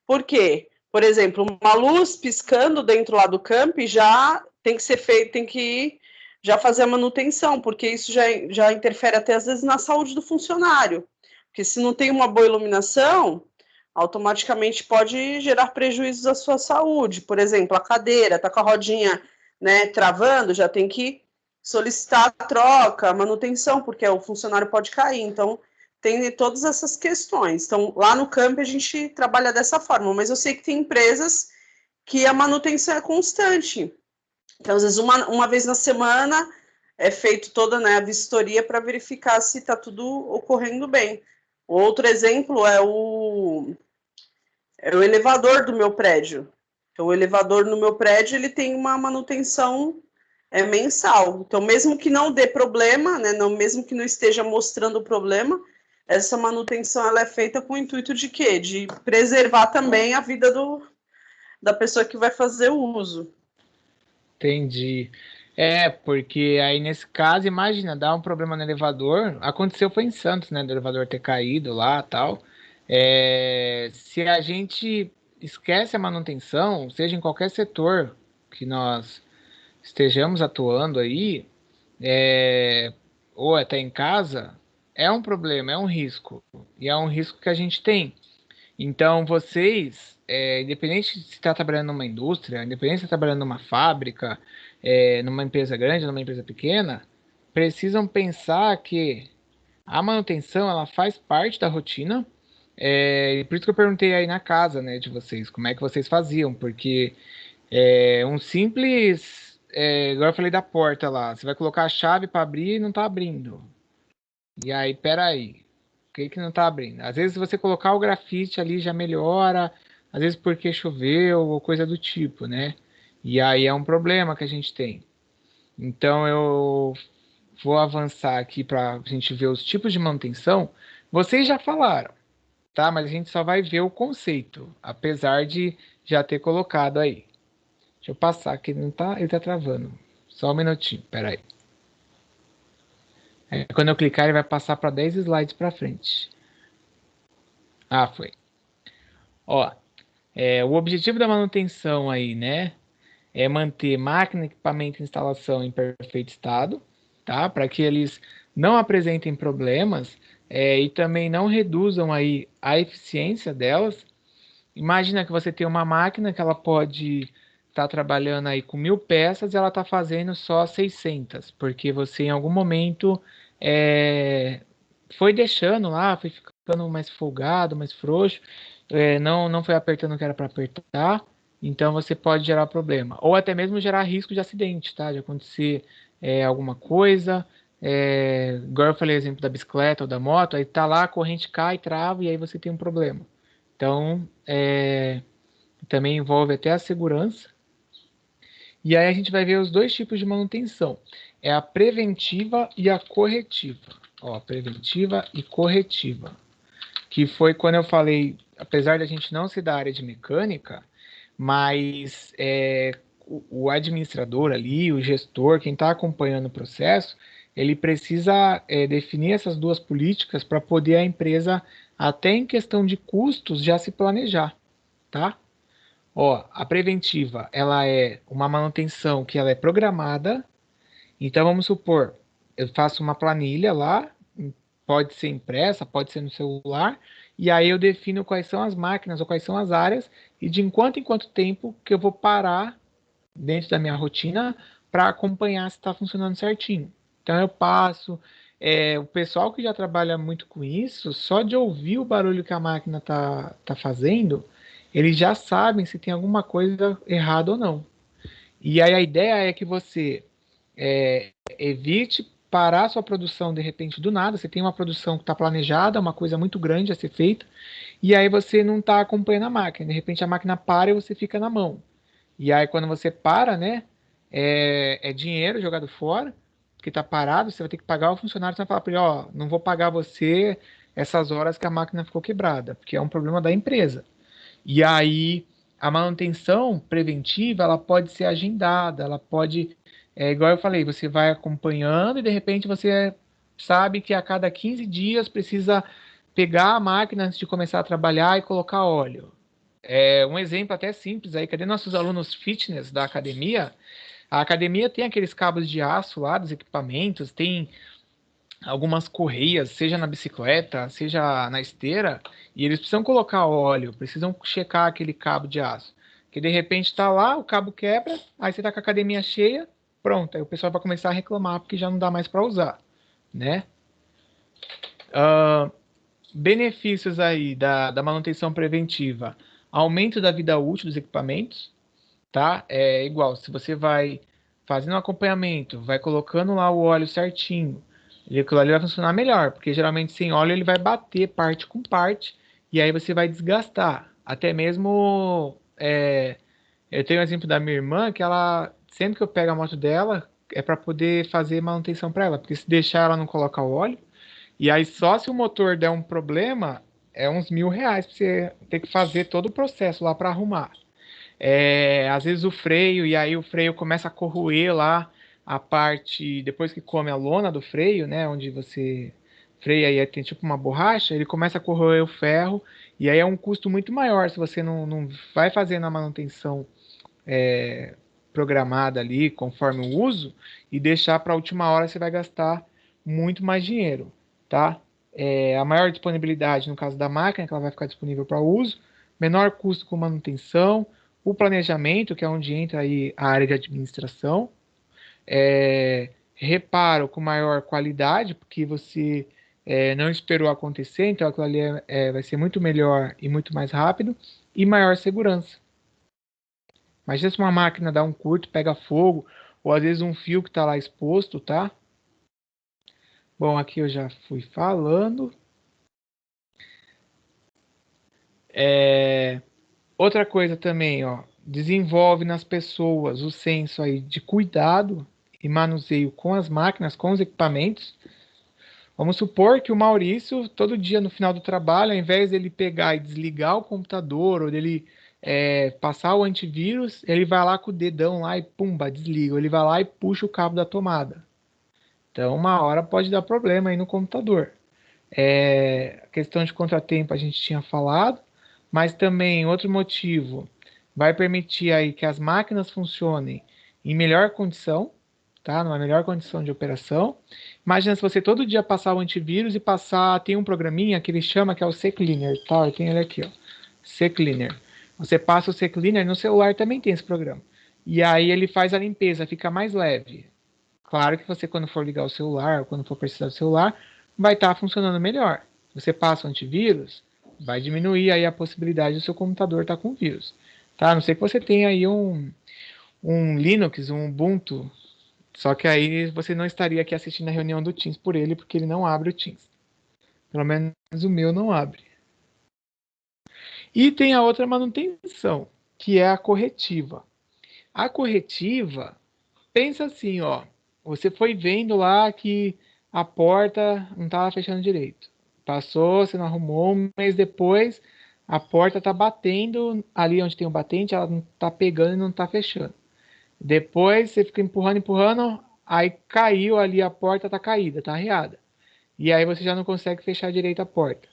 Por quê? Por exemplo, uma luz piscando dentro lá do camp já tem que ser feito, tem que já fazer a manutenção, porque isso já interfere até às vezes na saúde do funcionário. Porque se não tem uma boa iluminação, automaticamente pode gerar prejuízos à sua saúde. Por exemplo, a cadeira está com a rodinha, né, travando, já tem que solicitar a troca, a manutenção, porque o funcionário pode cair. Então, tem todas essas questões. Então, lá no campo a gente trabalha dessa forma, mas eu sei que tem empresas que a manutenção é constante. Então, às vezes, uma vez na semana é feito toda, né, a vistoria para verificar se está tudo ocorrendo bem. Outro exemplo é o elevador do meu prédio. Então, o elevador no meu prédio ele tem uma manutenção mensal. Então, mesmo que não dê problema, né, mesmo que não esteja mostrando o problema, essa manutenção ela é feita com o intuito de quê? De preservar também a vida da pessoa que vai fazer o uso. Entendi. Porque aí nesse caso, imagina, dá um problema no elevador. Aconteceu foi em Santos, né? Do elevador ter caído lá, tal. Se a gente esquece a manutenção, seja em qualquer setor que nós estejamos atuando aí, ou até em casa, é um problema, é um risco. E é um risco que a gente tem. Então, vocês, independente se está trabalhando numa indústria, independente se está trabalhando numa fábrica, numa empresa grande, numa empresa pequena, precisam pensar que a manutenção ela faz parte da rotina. E por isso que eu perguntei aí na casa, né, de vocês, como é que vocês faziam, porque um simples, igual eu falei da porta lá, você vai colocar a chave para abrir e não tá abrindo. E aí, peraí, por que que não tá abrindo? Às vezes, se você colocar o grafite ali já melhora, às vezes porque choveu ou coisa do tipo, né? E aí é um problema que a gente tem. Então, eu vou avançar aqui para a gente ver os tipos de manutenção. Vocês já falaram, tá? Mas a gente só vai ver o conceito, apesar de já ter colocado aí. Deixa eu passar aqui, ele tá travando. Só um minutinho, peraí. Quando eu clicar, ele vai passar para 10 slides para frente. Ah, foi. Ó, o objetivo da manutenção aí, né, é manter máquina, equipamento e instalação em perfeito estado, tá? Para que eles não apresentem problemas, e também não reduzam aí a eficiência delas. Imagina que você tem uma máquina que ela pode estar trabalhando aí com 1.000 peças e ela está fazendo só 600, porque você em algum momento foi deixando lá, foi ficando mais folgado, mais frouxo, não foi apertando o que era para apertar, então você pode gerar problema. Ou até mesmo gerar risco de acidente, tá? De acontecer alguma coisa. Igual eu falei, exemplo da bicicleta ou da moto, aí tá lá, a corrente cai, trava e aí você tem um problema. Então, também envolve até a segurança. E aí a gente vai ver os dois tipos de manutenção. É a preventiva e a corretiva. Ó, preventiva e corretiva. Que foi quando eu falei, apesar da gente não ser da área de mecânica, mas o administrador ali, o gestor, quem está acompanhando o processo, ele precisa definir essas duas políticas para poder a empresa, até em questão de custos, já se planejar, tá? Ó, a preventiva, ela é uma manutenção que ela é programada. Então, vamos supor, eu faço uma planilha lá, pode ser impressa, pode ser no celular, e aí eu defino quais são as máquinas ou quais são as áreas e de enquanto em quanto tempo que eu vou parar dentro da minha rotina para acompanhar se está funcionando certinho. Então, eu passo. O pessoal que já trabalha muito com isso, só de ouvir o barulho que a máquina tá fazendo, eles já sabem se tem alguma coisa errada ou não. E aí a ideia é que você evite parar sua produção de repente do nada. Você tem uma produção que está planejada, uma coisa muito grande a ser feita, e aí você não está acompanhando a máquina. De repente a máquina para e você fica na mão. E aí quando você para, né, é dinheiro jogado fora, porque está parado, você vai ter que pagar o funcionário, você vai falar para ele, ó, não vou pagar você essas horas que a máquina ficou quebrada, porque é um problema da empresa. E aí, a manutenção preventiva, ela pode ser agendada, ela pode, igual eu falei, você vai acompanhando e de repente você sabe que a cada 15 dias precisa pegar a máquina antes de começar a trabalhar e colocar óleo. Um exemplo até simples aí, cadê nossos alunos fitness da academia? A academia tem aqueles cabos de aço lá dos equipamentos, tem algumas correias, seja na bicicleta, seja na esteira, e eles precisam colocar óleo, precisam checar aquele cabo de aço. Que de repente tá lá, o cabo quebra, aí você tá com a academia cheia, pronto, aí o pessoal vai começar a reclamar porque já não dá mais para usar, né? Benefícios aí da manutenção preventiva: aumento da vida útil dos equipamentos, tá? É igual, se você vai fazendo um acompanhamento, vai colocando lá o óleo certinho, aquilo ali vai funcionar melhor, porque geralmente sem óleo ele vai bater parte com parte, e aí você vai desgastar. Até mesmo, eu tenho um exemplo da minha irmã, que ela, sempre que eu pego a moto dela, é para poder fazer manutenção para ela, porque se deixar ela não coloca o óleo, e aí só se o motor der um problema, é uns R$ 1.000 para você ter que fazer todo o processo lá para arrumar. Às vezes o freio, e aí o freio começa a corroer lá a parte, depois que come a lona do freio, né, onde você freia e aí tem tipo uma borracha, ele começa a corroer o ferro, e aí é um custo muito maior se você não vai fazendo a manutenção programada ali, conforme o uso, e deixar para a última hora, você vai gastar muito mais dinheiro, tá? A maior disponibilidade no caso da máquina, que ela vai ficar disponível para uso, menor custo com manutenção, o planejamento, que é onde entra aí a área de administração, reparo com maior qualidade, porque você não esperou acontecer, então aquilo ali vai ser muito melhor e muito mais rápido, e maior segurança. Imagina se uma máquina dá um curto, pega fogo, ou às vezes um fio que está lá exposto, tá? Bom, aqui eu já fui falando. Outra coisa também, ó, desenvolve nas pessoas o senso aí de cuidado e manuseio com as máquinas, com os equipamentos. Vamos supor que o Maurício, todo dia no final do trabalho, ao invés dele pegar e desligar o computador, ou dele passar o antivírus, ele vai lá com o dedão lá e pumba, desliga. Ele vai lá e puxa o cabo da tomada. Então, uma hora pode dar problema aí no computador. A questão de contratempo a gente tinha falado, mas também outro motivo vai permitir aí que as máquinas funcionem em melhor condição, tá? Numa melhor condição de operação. Imagina se você todo dia passar o antivírus e tem um programinha que ele chama que é o CCleaner, tá? Eu tenho ele aqui, ó. CCleaner. Você passa o CCleaner no celular, também tem esse programa. E aí ele faz a limpeza, fica mais leve. Claro que você, quando for ligar o celular, ou quando for precisar do celular, vai estar funcionando melhor. Você passa o antivírus, vai diminuir aí a possibilidade do seu computador estar com vírus. Tá? A não ser que você tenha aí um Linux, um Ubuntu, só que aí você não estaria aqui assistindo a reunião do Teams por ele, porque ele não abre o Teams. Pelo menos o meu não abre. E tem a outra manutenção, que é a corretiva. A corretiva, pensa assim, ó. Você foi vendo lá que a porta não estava fechando direito. Passou, você não arrumou, um mês depois a porta está batendo ali onde tem o batente, ela não está pegando e não está fechando. Depois você fica empurrando, aí caiu ali a porta, está caída, está arreada. E aí você já não consegue fechar direito a porta.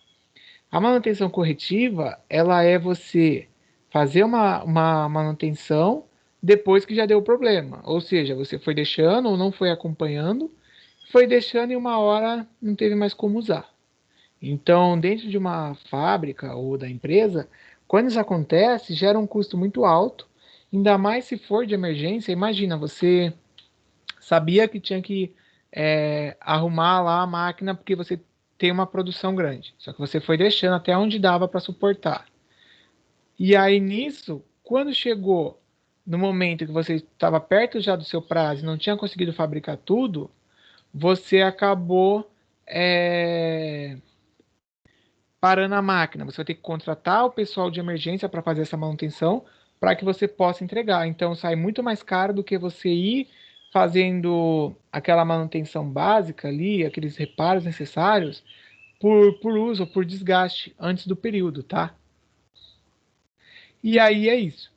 A manutenção corretiva, ela é você fazer uma manutenção depois que já deu o problema. Ou seja, você foi deixando ou não foi acompanhando, foi deixando e uma hora não teve mais como usar. Então, dentro de uma fábrica ou da empresa, quando isso acontece, gera um custo muito alto, ainda mais se for de emergência. Imagina, você sabia que tinha que arrumar lá a máquina porque você tem uma produção grande, só que você foi deixando até onde dava para suportar. E aí nisso, quando chegou no momento que você estava perto já do seu prazo e não tinha conseguido fabricar tudo, você acabou parando a máquina. Você vai ter que contratar o pessoal de emergência para fazer essa manutenção para que você possa entregar. Então sai muito mais caro do que você ir fazendo aquela manutenção básica ali, aqueles reparos necessários por uso ou por desgaste antes do período, tá? E aí é isso.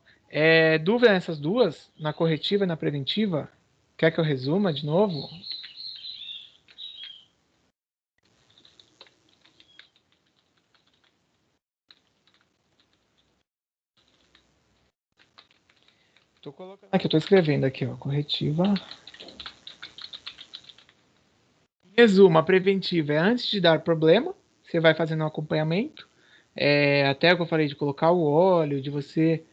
Dúvida nessas duas, na corretiva e na preventiva? Quer que eu resuma de novo? Tô colocando aqui, eu tô escrevendo aqui, ó, corretiva. Resumo, a preventiva é antes de dar problema, você vai fazendo um acompanhamento, até o que eu falei de colocar o óleo, de você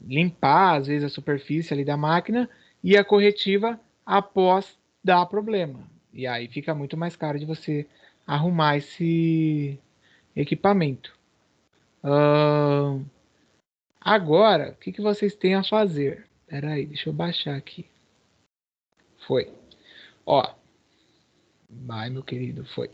limpar, às vezes, a superfície ali da máquina, e a corretiva após dar problema. E aí fica muito mais caro de você arrumar esse equipamento. Agora, o que vocês têm a fazer? Espera aí, deixa eu baixar aqui. Foi. Ó. Vai, meu querido, foi.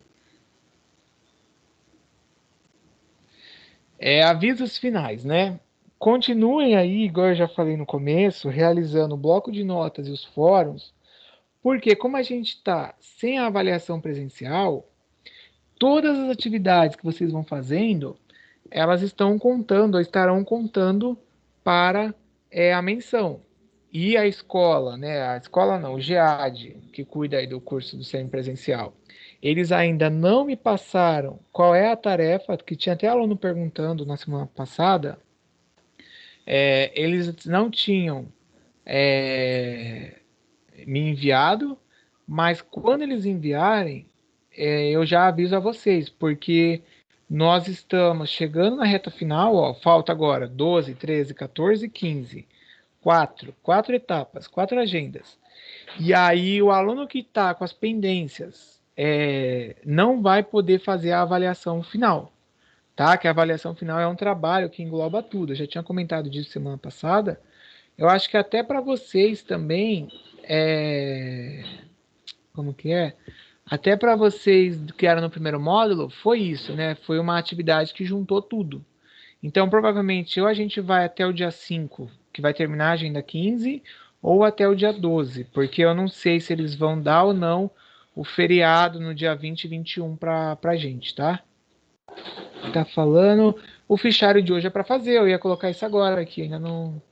Avisos finais, né? Continuem aí, igual eu já falei no começo, realizando o bloco de notas e os fóruns, porque como a gente está sem a avaliação presencial, todas as atividades que vocês vão fazendo, elas estão contando, ou estarão contando para a menção. E a escola, né? A escola não, o GEAD, que cuida aí do curso do semipresencial, eles ainda não me passaram qual é a tarefa, que tinha até aluno perguntando na semana passada. Eles não tinham me enviado, mas quando eles enviarem, eu já aviso a vocês, porque nós estamos chegando na reta final, ó, falta agora 12, 13, 14 e 15. quatro etapas, 4 agendas. E aí o aluno que está com as pendências não vai poder fazer a avaliação final, tá? Que a avaliação final é um trabalho que engloba tudo. Eu já tinha comentado disso semana passada. Eu acho que até para vocês também, como que é? Até para vocês que eram no primeiro módulo, foi isso, né? Foi uma atividade que juntou tudo. Então, provavelmente, ou a gente vai até o dia 5, que vai terminar a agenda 15, ou até o dia 12, porque eu não sei se eles vão dar ou não o feriado no dia 20 e 21 para a gente, tá? Tá falando. O fichário de hoje é para fazer, eu ia colocar isso agora aqui, ainda não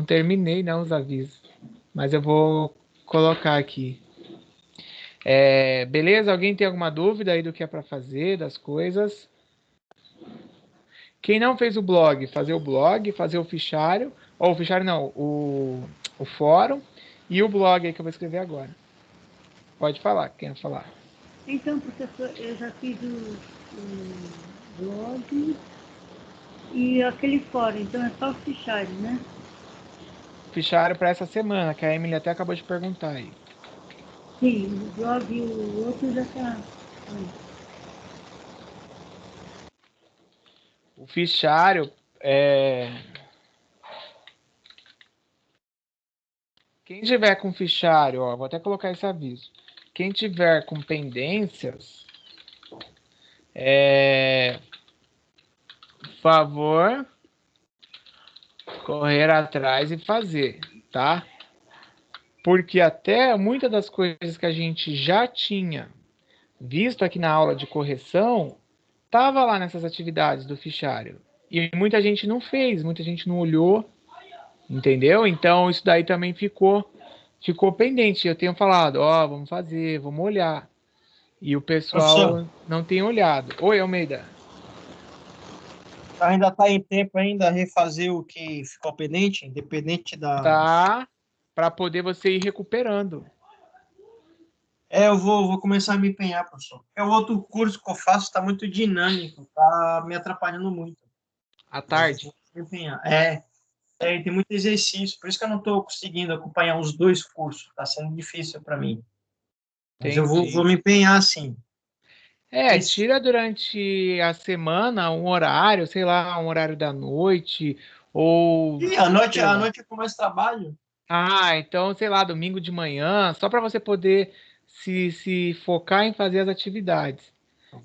terminei, não, os avisos. Mas eu vou colocar aqui. Beleza? Alguém tem alguma dúvida aí do que é para fazer, das coisas? Quem não fez o blog, fazer o blog, fazer o fichário, ou o fichário não, o fórum e o blog aí que eu vou escrever agora. Pode falar, quem vai falar? Então, professor, eu já fiz o blog e aquele fórum, então é só o fichário, né? Fichário para essa semana, que a Emily até acabou de perguntar aí. Sim, o blog e o outro já está. O fichário Quem tiver com fichário, ó, vou até colocar esse aviso. Quem tiver com pendências, por favor, correr atrás e fazer, tá? Porque até muitas das coisas que a gente já tinha visto aqui na aula de correção, estava lá nessas atividades do fichário. E muita gente não fez, muita gente não olhou, entendeu? Então isso daí também ficou pendente. Eu tenho falado, ó, vamos fazer, vamos olhar. E o pessoal Professor, não tem olhado. Oi, Almeida. ainda está em tempo ainda refazer o que ficou pendente, independente da... Tá, para poder você ir recuperando. Eu vou começar a me empenhar, professor. É o outro curso que eu faço, está muito dinâmico, está me atrapalhando muito. À Mas eu tarde. vou me empenhar. Tem muito exercício, por isso que eu não estou conseguindo acompanhar os dois cursos, está sendo difícil para mim. Mas eu vou Entendi. me empenhar, sim. Tira durante a semana um horário, sei lá, um horário da noite, ou E sei à lá. noite eu começo trabalho. Então, sei lá, domingo de manhã, só para você poder se focar em fazer as atividades.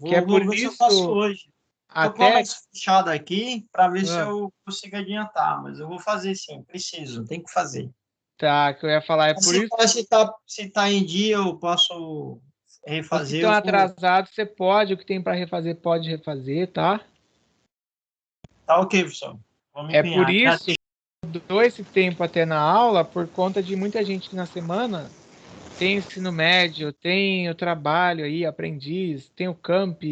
Que é por Vou ver se eu faço isso, hoje. Estou com até mais fechado aqui para ver se ah, eu consigo adiantar, mas eu vou fazer sim, preciso, tem que fazer. tá, que eu ia falar, é por Se isso tá, se tá em dia, eu posso os que refazer, estão eu vou. atrasados, você pode, o que tem para refazer, pode refazer, tá? Tá ok, professor. Vou me É por empenhar. isso que eu dou esse tempo até na aula, por conta de muita gente que na semana tem ensino médio, tem o trabalho aí, aprendiz, tem o camp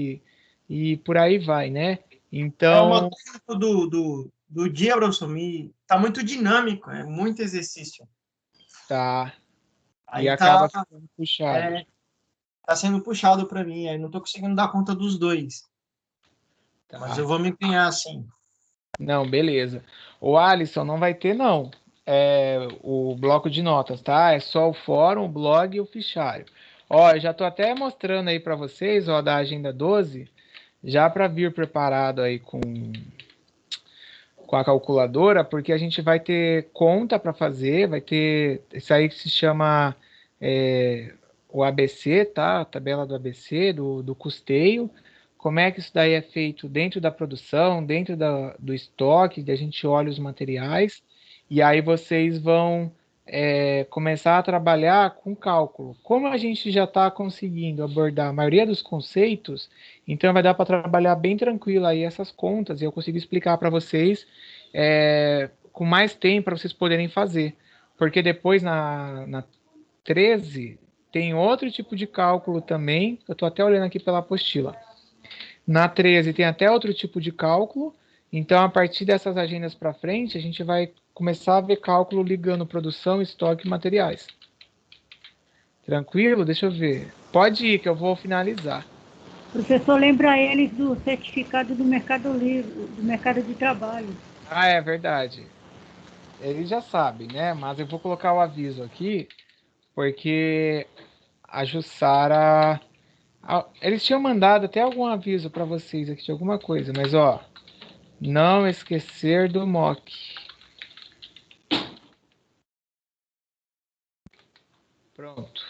e por aí vai, né? É o meu Então, tempo do dia, professor, tá muito dinâmico, é muito exercício. tá. E Aí acaba ficando puxado. tá sendo puxado para mim, aí não tô conseguindo dar conta dos dois. Mas Tá. eu vou me empenhar sim. Não, beleza. O Alisson não vai ter, não. O bloco de notas, tá? É só o fórum, o blog e o fichário. Ó, eu já tô até mostrando aí para vocês, ó, da agenda 12, já para vir preparado aí com a calculadora, porque a gente vai ter conta para fazer, vai ter isso aí que se chama o ABC, tá? A tabela do ABC, do custeio. Como é que isso daí é feito dentro da produção, dentro do estoque, a gente olha os materiais, e aí vocês vão começar a trabalhar com cálculo. Como a gente já está conseguindo abordar a maioria dos conceitos, então vai dar para trabalhar bem tranquilo aí essas contas, e eu consigo explicar para vocês com mais tempo para vocês poderem fazer. Porque depois na 13 tem outro tipo de cálculo também, eu estou até olhando aqui pela apostila. Na 13 tem até outro tipo de cálculo, então a partir dessas agendas para frente, a gente vai começar a ver cálculo ligando produção, estoque e materiais. Tranquilo? Deixa eu ver. Pode ir, que eu vou finalizar. Professor, lembra eles do certificado do Mercado Livre, do Mercado de Trabalho. É verdade. Eles já sabem, né? Mas eu vou colocar o aviso aqui, porque a Jussara. Eles tinham mandado até algum aviso para vocês aqui de alguma coisa, mas ó, não esquecer do mock. Pronto.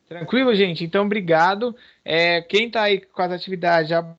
Tranquilo, gente? Então, obrigado. Quem tá aí com as atividades já